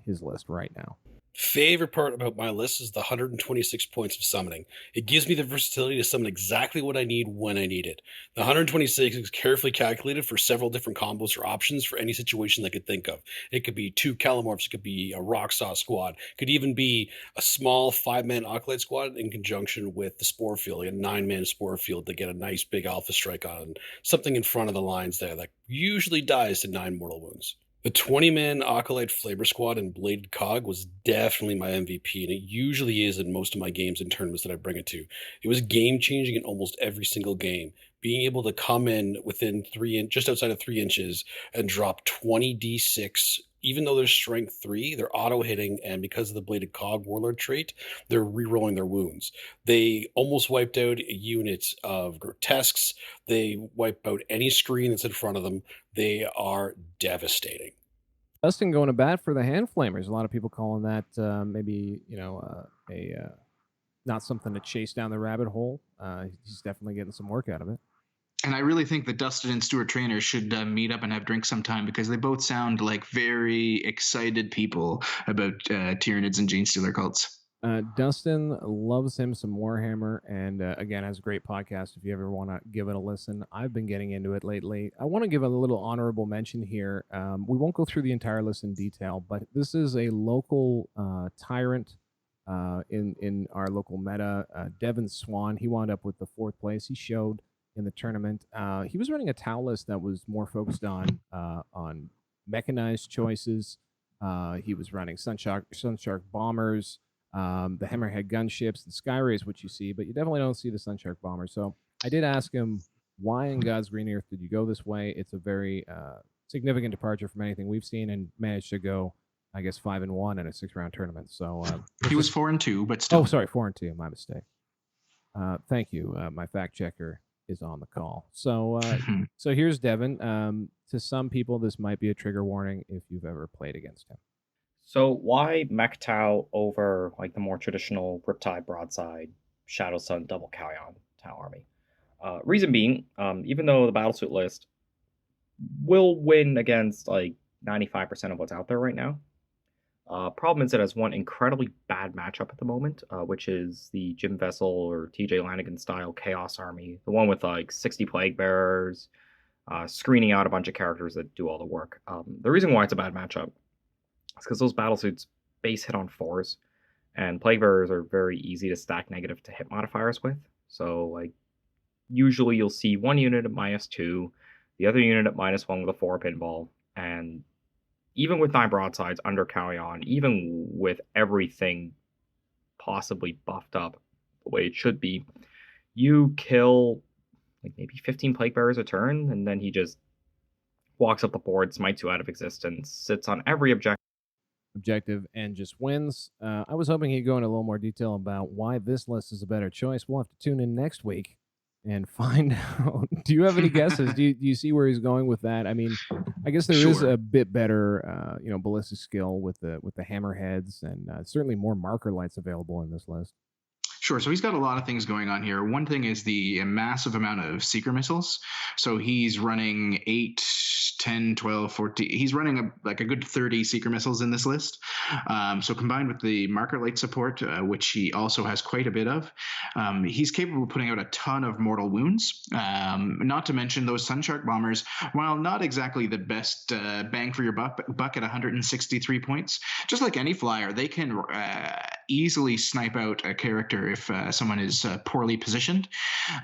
his list right now. Favorite part about my list is the 126 points of summoning. It gives me the versatility to summon exactly what I need when I need it. The 126 is carefully calculated for several different combos or options for any situation I could think of. It could be 2 Calamorphs, it could be a Roxas squad, it could even be a small 5-man Acolyte squad in conjunction with the Spore Field, like a 9-man Spore Field to get a nice big Alpha Strike on, something in front of the lines there that usually dies to 9 mortal wounds. The 20-man Acolyte Flavor Squad and Bladed Cog was definitely my MVP, and it usually is in most of my games and tournaments that I bring it to. It was game-changing in almost every single game. being able to come in within just outside of 3 inches and drop 20d6, even though they're strength 3, they're auto hitting, and because of the bladed cog warlord trait, they're re-rolling their wounds. They almost wiped out a unit of grotesques. They wipe out any screen that's in front of them. They are devastating. Dustin going to bat for the hand flamers. A lot of people calling that maybe not something to chase down the rabbit hole. He's definitely getting some work out of it. And I really think that Dustin and Stuart Trainer should meet up and have drinks sometime, because they both sound like very excited people about Tyranids and Gene Stealer cults. Dustin loves him some Warhammer, and again, has a great podcast if you ever want to give it a listen. I've been getting into it lately. I want to give a little honorable mention here. We won't go through the entire list in detail, but this is a local tyrant in our local meta, Devin Swan. He wound up with the 4th place. He showed in the tournament. He was running a Tau list that was more focused on mechanized choices. He was running Sunshark bombers, the Hammerhead gunships, the Skyrays, which you see, but you definitely don't see the Sunshark bombers. So I did ask him, why in God's green earth did you go this way? It's a very significant departure from anything we've seen, and managed to go, I guess, 5-1 in a 6-round tournament. So he was 4-2, but still. Oh, sorry, 4-2. My mistake. Thank you. My fact checker is on the call. So so here's Devin. To some people, this might be a trigger warning if you've ever played against him. So why Mech Tau over like the more traditional Riptide, Broadside, Shadow Sun, Double Callion Tau army? Reason being, even though the battlesuit list will win against like 95% of what's out there right now, problem is it has one incredibly bad matchup at the moment, which is the Jim Vessel or TJ Lanigan style Chaos Army, the one with like 60 Plague Bearers, screening out a bunch of characters that do all the work. The reason why it's a bad matchup is because those battlesuits base hit on 4s, and Plague Bearers are very easy to stack negative to hit modifiers with. So like usually you'll see one unit at -2, the other unit at -1 with a 4 pinball, and even with 9 broadsides under Callion, even with everything possibly buffed up the way it should be, you kill like maybe 15 Plague Bearers a turn, and then he just walks up the board, smites you out of existence, sits on every objective, and just wins. I was hoping he'd go into a little more detail about why this list is a better choice. We'll have to tune in next week and find out. Do you have any guesses? Do you see where he's going with that? I mean, I guess there is a bit better, ballistic skill with the hammerheads, and certainly more marker lights available in this list. Sure. So he's got a lot of things going on here. One thing is the massive amount of seeker missiles. So he's running 8, 10, 12, 14. He's running a good 30 seeker missiles in this list. So combined with the marker light support, which he also has quite a bit of, he's capable of putting out a ton of mortal wounds. Not to mention those Sunshark bombers, while not exactly the best bang for your buck at 163 points, just like any flyer, they can easily snipe out a character if someone is poorly positioned.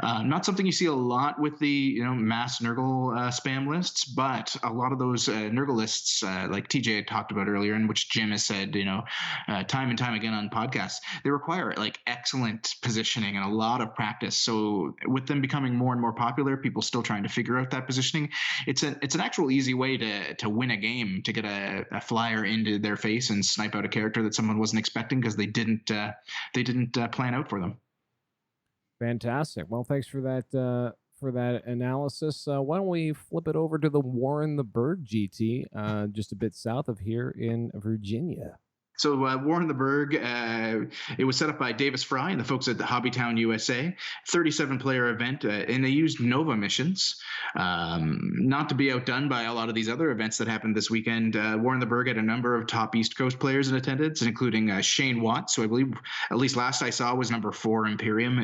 Not something you see a lot with the mass Nurgle spam lists, but a lot of those Nurgle lists, like TJ had talked about earlier, and which Jim has said, time and time again on podcasts, they require like excellent positioning and a lot of practice. So with them becoming more and more popular, people still trying to figure out that positioning. It's an actual easy way to win a game, to get a flyer into their face and snipe out a character that someone wasn't expecting because they didn't plan out for them. Fantastic. Well, thanks for that analysis. Why don't we flip it over to the Warren the Berg GT, just a bit south of here in Virginia. So Warren the Berg, it was set up by Davis Fry and the folks at the Hobbytown USA, 37-player event, and they used Nova missions. Not to be outdone by a lot of these other events that happened this weekend, Warren the Berg had a number of top East Coast players in attendance, including Shane Watts, who I believe, at least last I saw, was number 4 Imperium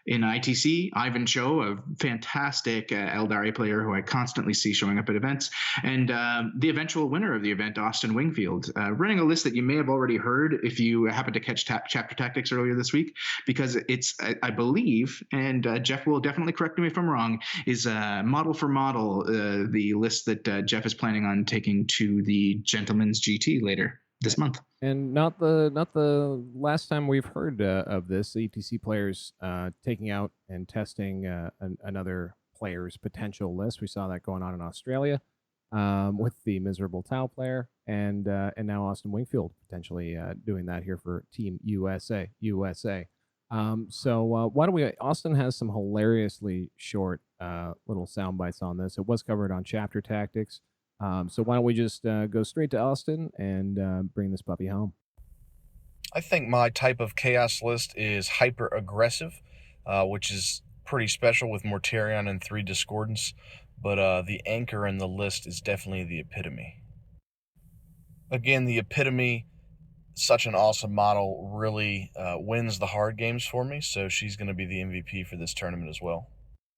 in ITC, Ivan Cho, a fantastic Eldari player who I constantly see showing up at events, and the eventual winner of the event, Austin Wingfield, running a list that you may have already heard if you happened to catch Chapter Tactics earlier this week, because it's, I believe, and Jeff will definitely correct me if I'm wrong, is model for model the list that Jeff is planning on taking to the Gentleman's GT later. this month. And not the last time we've heard of this. The ETC players taking out and testing another player's potential list. We saw that going on in Australia with the Miserable Tau player, and now Austin Wingfield potentially doing that here for Team USA. So why don't we? Austin has some hilariously short little sound bites on this. It was covered on Chapter Tactics. So why don't we just go straight to Austin and bring this puppy home? I think my type of chaos list is hyper aggressive, which is pretty special with Mortarion and 3 Discordants, but the anchor in the list is definitely the Epitome. Again, the Epitome, such an awesome model, really wins the hard games for me, so she's going to be the MVP for this tournament as well.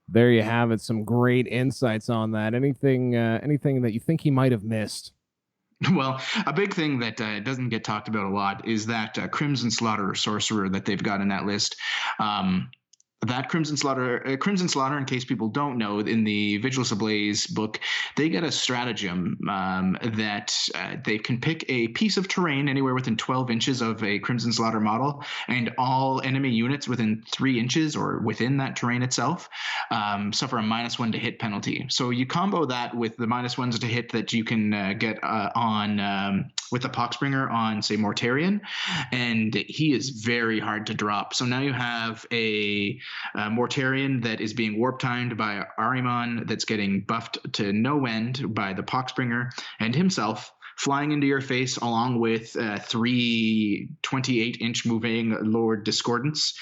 There you have it. Some great insights on that. Anything that you think he might have missed? Well, a big thing that doesn't get talked about a lot is that Crimson Slaughter sorcerer that they've got in that list. That Crimson Slaughter, in case people don't know, in the Vigilus Ablaze book, they get a stratagem that they can pick a piece of terrain anywhere within 12 inches of a Crimson Slaughter model, and all enemy units within 3 inches or within that terrain itself suffer a -1 to hit penalty. So you combo that with the -1s to hit that you can get on with the Poxbringer on, say, Mortarion, and he is very hard to drop. So now you have a Mortarion that is being warp timed by Ahriman, that's getting buffed to no end by the Poxbringer, and himself flying into your face along with 3 28-inch moving Lord Discordants,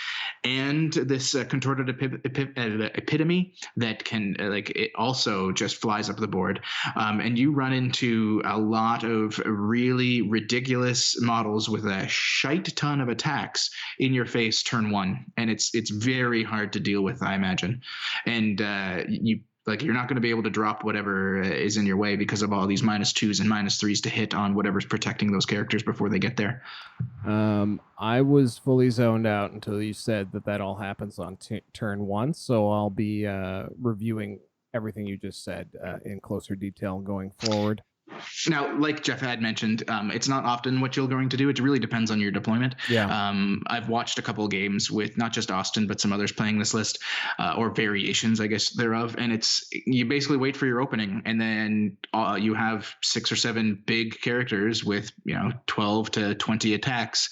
and this contorted epitome that can it also just flies up the board, and you run into a lot of really ridiculous models with a shite ton of attacks in your face turn 1, and it's very hard to deal with, I imagine, and you're not going to be able to drop whatever is in your way because of all these -2s and -3s to hit on whatever's protecting those characters before they get there. I was fully zoned out until you said that all happens on turn 1, so I'll be reviewing everything you just said in closer detail going forward. Now, like Jeff had mentioned, it's not often what you're going to do. It really depends on your deployment. Yeah. I've watched a couple of games with not just Austin, but some others playing this list, or variations, I guess, thereof. And it's, you basically wait for your opening, and then you have 6 or 7 big characters with 12 to 20 attacks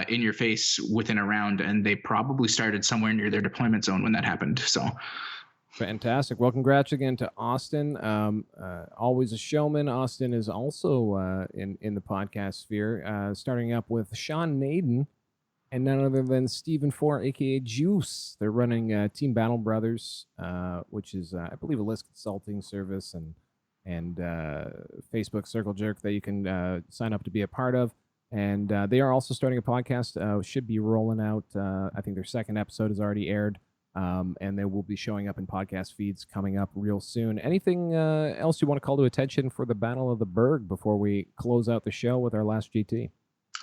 in your face within a round, and they probably started somewhere near their deployment zone when that happened. So. Fantastic. Well, congrats again to Austin. Always a showman. Austin is also in the podcast sphere, starting up with Sean Naden and none other than Stephen 4, a.k.a. Juice. They're running Team Battle Brothers, which is, I believe, a list consulting service and Facebook Circle Jerk that you can sign up to be a part of. And they are also starting a podcast, should be rolling out. I think their second episode has already aired. And they will be showing up in podcast feeds coming up real soon. Anything else you want to call to attention for the Battle of the Berg before we close out the show with our last GT?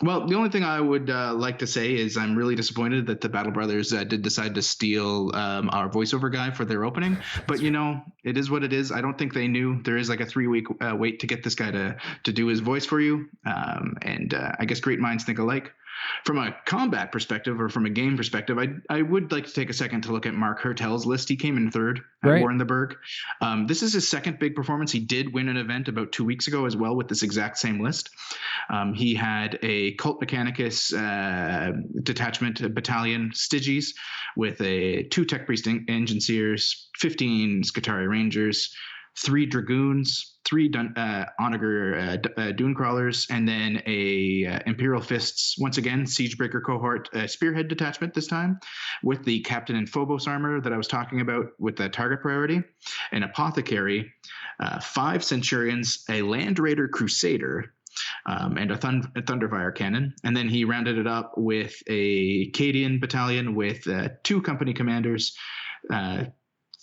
Well, the only thing I would like to say is I'm really disappointed that the Battle Brothers did decide to steal our voiceover guy for their opening. But, it is what it is. I don't think they knew there is like a 3-week wait to get this guy to do his voice for you. And I guess great minds think alike. From a combat perspective or from a game perspective, I would like to take a second to look at Mark Hertel's list. He came in 3rd at War in the Berg. This is his second big performance. He did win an event about 2 weeks ago as well with this exact same list. He had a Cult Mechanicus detachment battalion Styges with 2 Tech Priest Engineers, 15 Skitarii Rangers, 3 Dragoons, 3 Onager Dune Crawlers, and then a Imperial Fists, once again, Siegebreaker cohort Spearhead detachment this time, with the Captain and Phobos armor that I was talking about with the target priority, an Apothecary, 5 Centurions, a Land Raider Crusader, and a Thunderfire cannon. And then he rounded it up with a Cadian battalion with 2 company commanders,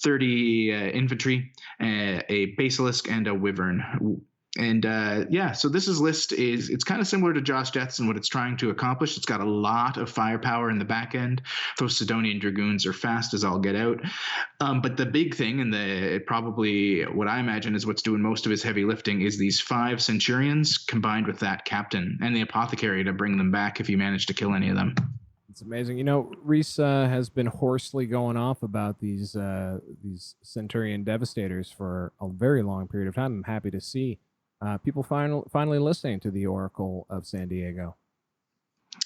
30 infantry, a basilisk, and a wyvern. And so this list it's kind of similar to Josh Deaths and what it's trying to accomplish. It's got a lot of firepower in the back end. Those Sidonian Dragoons are fast as all get out. But the big thing, and probably what I imagine is what's doing most of his heavy lifting, is these 5 Centurions combined with that Captain and the Apothecary to bring them back if you manage to kill any of them. It's amazing. You know, Reese has been hoarsely going off about these Centurion Devastators for a very long period of time. I'm happy to see people finally listening to the Oracle of San Diego.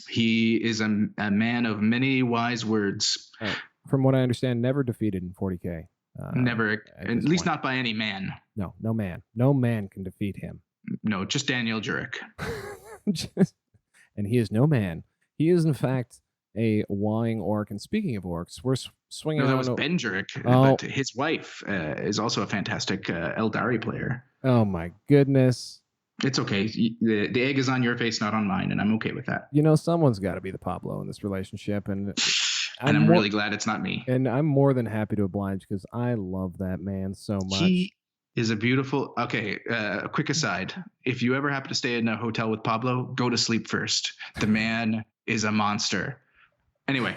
He is a man of many wise words. From what I understand, never defeated in 40K. Never, at least not by any man. No man. No man can defeat him. No, just Daniel Jurek. And he is no man. He is, in fact, a Wawing orc. And speaking of orcs, we're swinging. No, that was Ben Jurek, but his wife is also a fantastic Eldari player. Oh my goodness! It's okay. The egg is on your face, not on mine, and I'm okay with that. You know, someone's got to be the Pablo in this relationship, and I'm really glad it's not me. And I'm more than happy to oblige because I love that man so much. He is a beautiful. Okay, a quick aside: if you ever happen to stay in a hotel with Pablo, go to sleep first. The man is a monster. Anyway,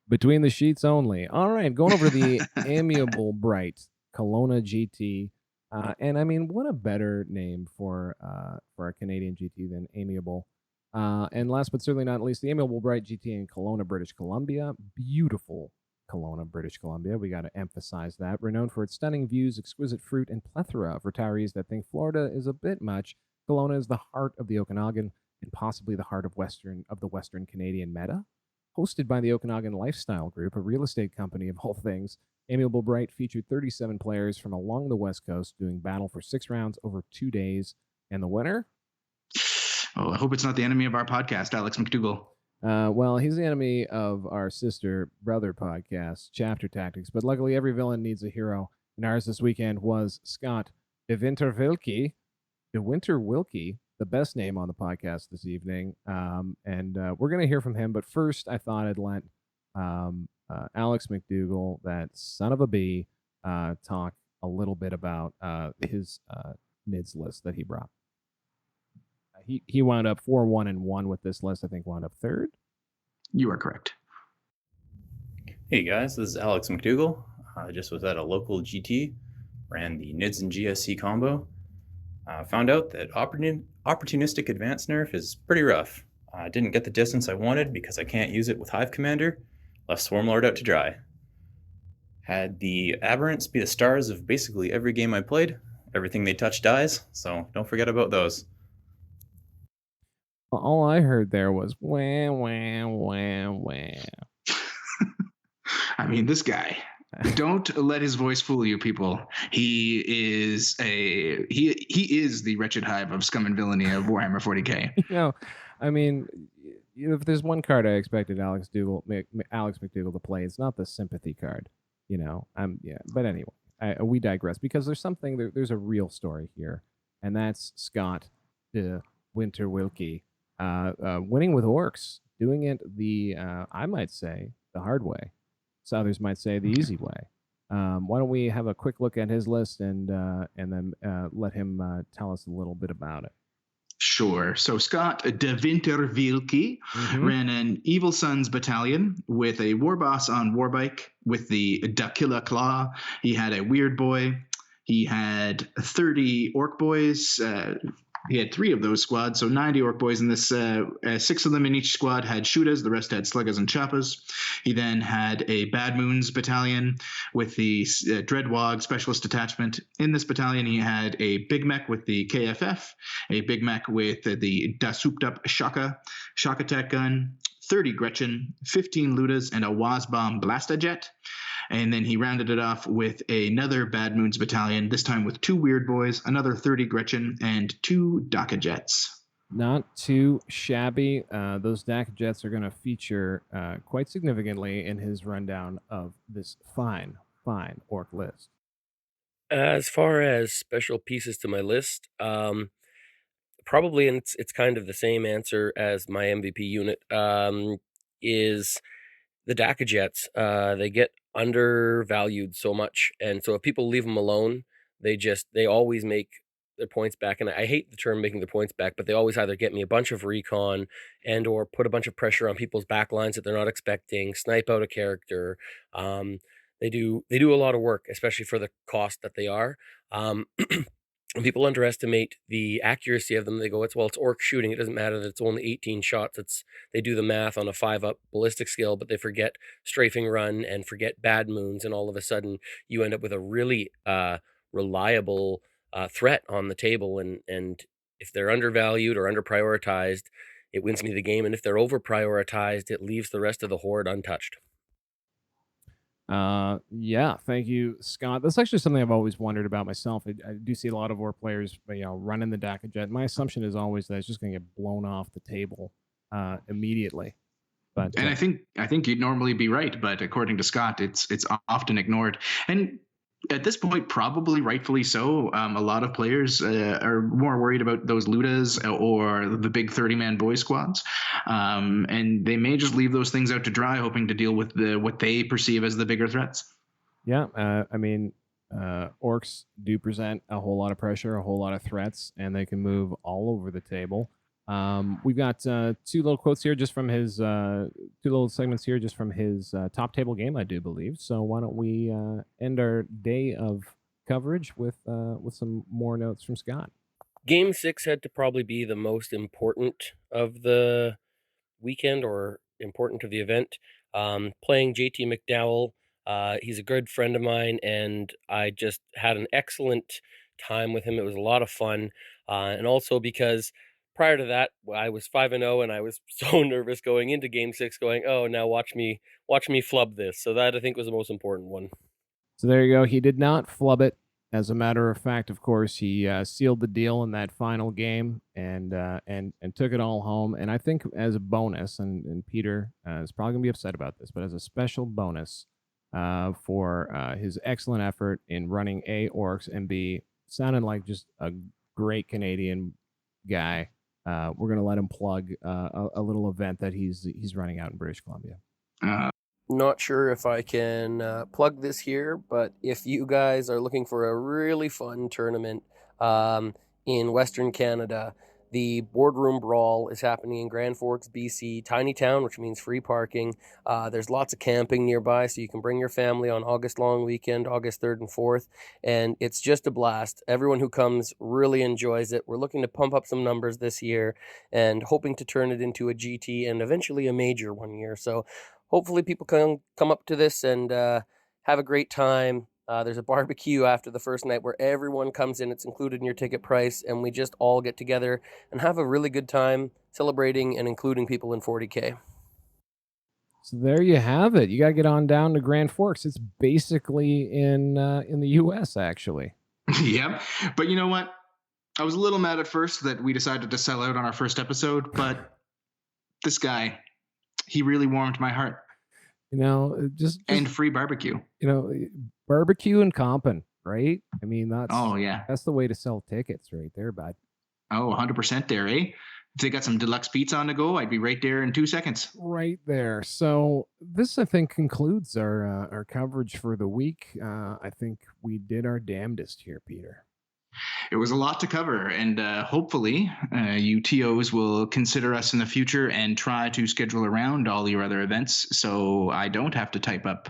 between the sheets only. All right, going over the amiable bright Kelowna GT. And I mean, what a better name for a Canadian GT than Amiable. And last but certainly not least, the Amiable Bright GT in Kelowna, British Columbia. Beautiful Kelowna, British Columbia. We got to emphasize that. Renowned for its stunning views, exquisite fruit, and plethora of retirees that think Florida is a bit much. Kelowna is the heart of the Okanagan and possibly the heart of the Western Canadian meta. Hosted by the Okanagan Lifestyle Group, a real estate company of all things, Amiable Bright featured 37 players from along the West Coast doing battle for 6 rounds over 2 days. And the winner? Oh, I hope it's not the enemy of our podcast, Alex McDougall. Well, he's the enemy of our sister brother podcast, Chapter Tactics. But luckily, every villain needs a hero. And ours this weekend was Scott De Winter Wilkie, the best name on the podcast this evening. And we're going to hear from him. But first, I thought I'd let Alex McDougall, that son of a bee, talk a little bit about his NIDS list that he brought. He wound up 4-1-1 with this list. I think wound up 3rd. You are correct. Hey guys, this is Alex McDougall. Just was at a local GT, ran the NIDS and GSC combo. Found out that opportunistic advanced nerf is pretty rough. I didn't get the distance I wanted because I can't use it with Hive Commander. Left Swarmlord out to dry. Had the Aberrants be the stars of basically every game I played. Everything they touch dies, so don't forget about those. All I heard there was wah, wah, wah, wah. I mean, this guy. Don't let his voice fool you, people. He is the wretched hive of scum and villainy of Warhammer 40K. You know, I mean, if there's one card I expected Alex McDougall to play, it's not the sympathy card. You know, But anyway, we digress because there's a real story here, and that's Scott De Winter Wilkie winning with orcs, doing it I might say the hard way. So others might say the easy way. Why don't we have a quick look at his list and then let him tell us a little bit about it. Sure. So Scott De Winter Wilkie ran an Evil Sons battalion with a war boss on Warbike with the Dakilla Claw. He had a Weird Boy. He had 30 Orc Boys. He had 3 of those squads, so 90 Orc Boys in this. 6 of them in each squad had Shootas. The rest had Sluggas and Chappas. He then had a Bad Moons battalion with the Dreadwog Specialist Detachment. In this battalion, he had a Big Mech with the KFF, a Big Mech with the Da Souped Up Shock Attack Gun, 30 Gretchen, 15 Ludas, and a Wazbomb Blastajet. And then he rounded it off with another Bad Moons battalion, this time with 2 Weird Boys, another 30 Gretchen, and 2 Daka Jets. Not too shabby. Those Daka Jets are going to feature quite significantly in his rundown of this fine orc list. As far as special pieces to my list, probably, and it's kind of the same answer as my MVP unit, is the Daka Jets. They get undervalued so much, and so if people leave them alone, they always make their points back, and I hate the term making their points back, but they always either get me a bunch of recon and or put a bunch of pressure on people's back lines that they're not expecting, snipe out a character. They do a lot of work, especially for the cost that they are. And people underestimate the accuracy of them. They go, it's orc shooting. It doesn't matter that it's only 18 shots. They do the math on a 5-up ballistic skill, but they forget strafing run and forget bad moons, and all of a sudden you end up with a really reliable threat on the table. And if they're undervalued or underprioritized, it wins me the game. And if they're overprioritized, it leaves the rest of the horde untouched. Yeah, thank you, Scott. That's actually something I've always wondered about myself. I do see a lot of war players, running the Daka Jet. My assumption is always that it's just going to get blown off the table immediately. But I think you'd normally be right, but according to Scott, it's often ignored. And at this point, probably rightfully so. A lot of players are more worried about those Ludas or the big 30-man boy squads, and they may just leave those things out to dry, hoping to deal with what they perceive as the bigger threats. Yeah, orcs do present a whole lot of pressure, a whole lot of threats, and they can move all over the table. We've got two little quotes here just from his two little segments here just from his top table game, I do believe. So why don't we end our day of coverage with some more notes from Scott. Game 6 had to probably be the most important of the weekend, or important to the event. Playing JT McDowell, he's a good friend of mine, and I just had an excellent time with him. It was a lot of fun, and also because prior to that, I was 5-0, and I was so nervous going into Game 6, going, "Oh, now watch me flub this." So that, I think, was the most important one. So there you go. He did not flub it. As a matter of fact, of course, he sealed the deal in that final game and took it all home. And I think as a bonus, and Peter is probably gonna be upset about this, but as a special bonus for his excellent effort in running A, orcs, and B, sounding like just a great Canadian guy. We're going to let him plug a little event that he's running out in British Columbia. Not sure if I can plug this here, but if you guys are looking for a really fun tournament in Western Canada, the Boardroom Brawl is happening in Grand Forks, BC, tiny town, which means free parking. There's lots of camping nearby, so you can bring your family on August long weekend, August 3rd and 4th, and it's just a blast. Everyone who comes really enjoys it. We're looking to pump up some numbers this year and hoping to turn it into a GT and eventually a major one year. So hopefully people can come up to this and have a great time. There's a barbecue after the first night where everyone comes in. It's included in your ticket price, and we just all get together and have a really good time celebrating and including people in 40K. So there you have it. You got to get on down to Grand Forks. It's basically in the U.S. actually. Yep. But you know what? I was a little mad at first that we decided to sell out on our first episode, but this guy, he really warmed my heart. Just and free barbecue. Barbecue and comping, right? I mean, that's the way to sell tickets right there, bud. Oh, 100% there, eh? If they got some deluxe pizza on the go, I'd be right there in 2 seconds. Right there. So this, I think, concludes our coverage for the week. I think we did our damnedest here, Peter. It was a lot to cover, and hopefully you TOs will consider us in the future and try to schedule around all your other events so I don't have to type up,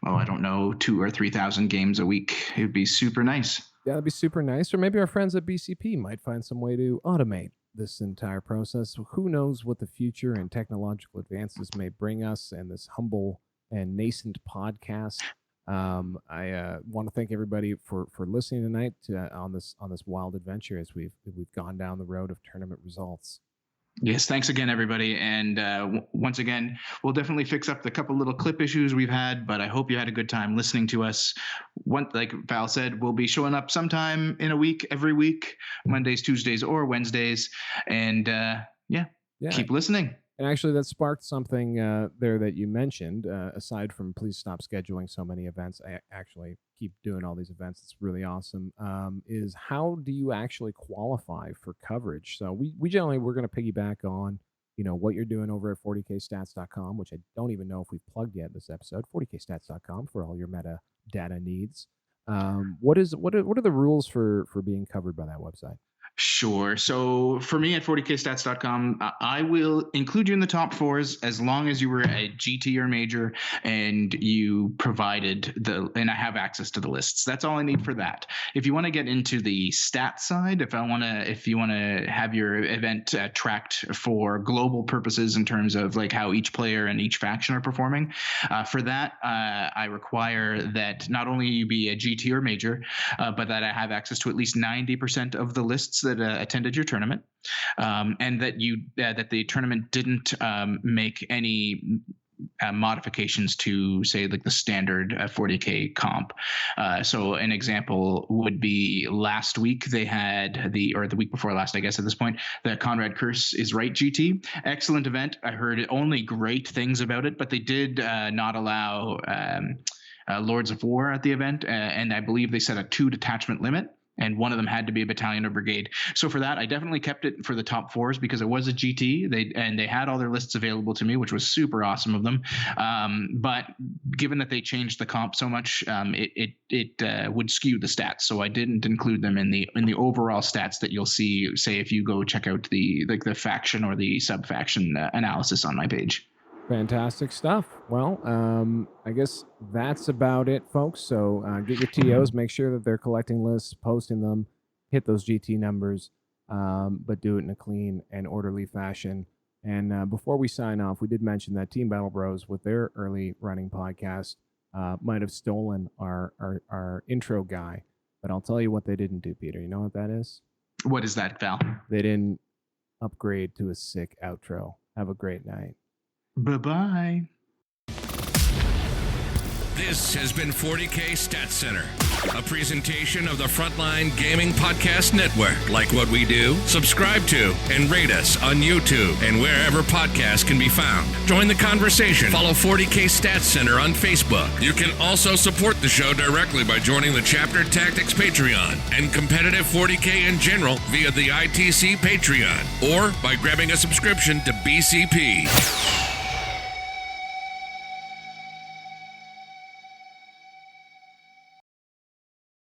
2,000 or 3,000 games a week. It would be super nice. Yeah, that'd be super nice. Or maybe our friends at BCP might find some way to automate this entire process. Who knows what the future and technological advances may bring us and this humble and nascent podcast. I want to thank everybody for listening tonight on this wild adventure as we've gone down the road of tournament results. Yes, thanks again, everybody. And once again, we'll definitely fix up the couple little clip issues we've had, but I hope you had a good time listening to us. Like Val said, we'll be showing up sometime in a week, every week, Mondays, Tuesdays, or Wednesdays. And keep listening. And actually, that sparked something there that you mentioned. Aside from please stop scheduling so many events, I actually keep doing all these events. It's really awesome. Is how do you actually qualify for coverage? So we're going to piggyback on what you're doing over at 40kstats.com, which I don't even know if we've plugged yet this episode. 40kstats.com for all your metadata needs. What are the rules for being covered by that website? Sure. So for me at 40kstats.com, I will include you in the top fours as long as you were a GT or major and you provided and I have access to the lists. That's all I need for that. If you want to get into the stat side, if you want to have your event tracked for global purposes in terms of like how each player and each faction are performing, for that, I require that not only you be a GT or major, but that I have access to at least 90% of the lists that attended your tournament, and that that the tournament didn't make any modifications to, say, like the standard 40K comp. So an example would be last week they had the week before last, I guess at this point, the Conrad Curse is Right GT. Excellent event. I heard only great things about it, but they did not allow Lords of War at the event, and I believe they set a 2 detachment limit. And one of them had to be a battalion or brigade. So for that, I definitely kept it for the top fours because it was a GT. They had all their lists available to me, which was super awesome of them. But given that they changed the comp so much, it would skew the stats. So I didn't include them in the overall stats that you'll see, say, if you go check out the faction or the sub faction analysis on my page. Fantastic stuff. Well, I guess that's about it, folks. So get your TOs, make sure that they're collecting lists, posting them, hit those GT numbers, but do it in a clean and orderly fashion. And before we sign off, we did mention that Team Battle Bros, with their early running podcast, might have stolen our intro guy. But I'll tell you what they didn't do, Peter. You know what that is? What is that, Val? They didn't upgrade to a sick outro. Have a great night. Bye-bye. This has been 40K Stats Center, a presentation of the Frontline Gaming Podcast Network. Like what we do? Subscribe to and rate us on YouTube and wherever podcasts can be found. Join the conversation. Follow 40K Stats Center on Facebook. You can also support the show directly by joining the Chapter Tactics Patreon and competitive 40K in general via the ITC Patreon or by grabbing a subscription to BCP.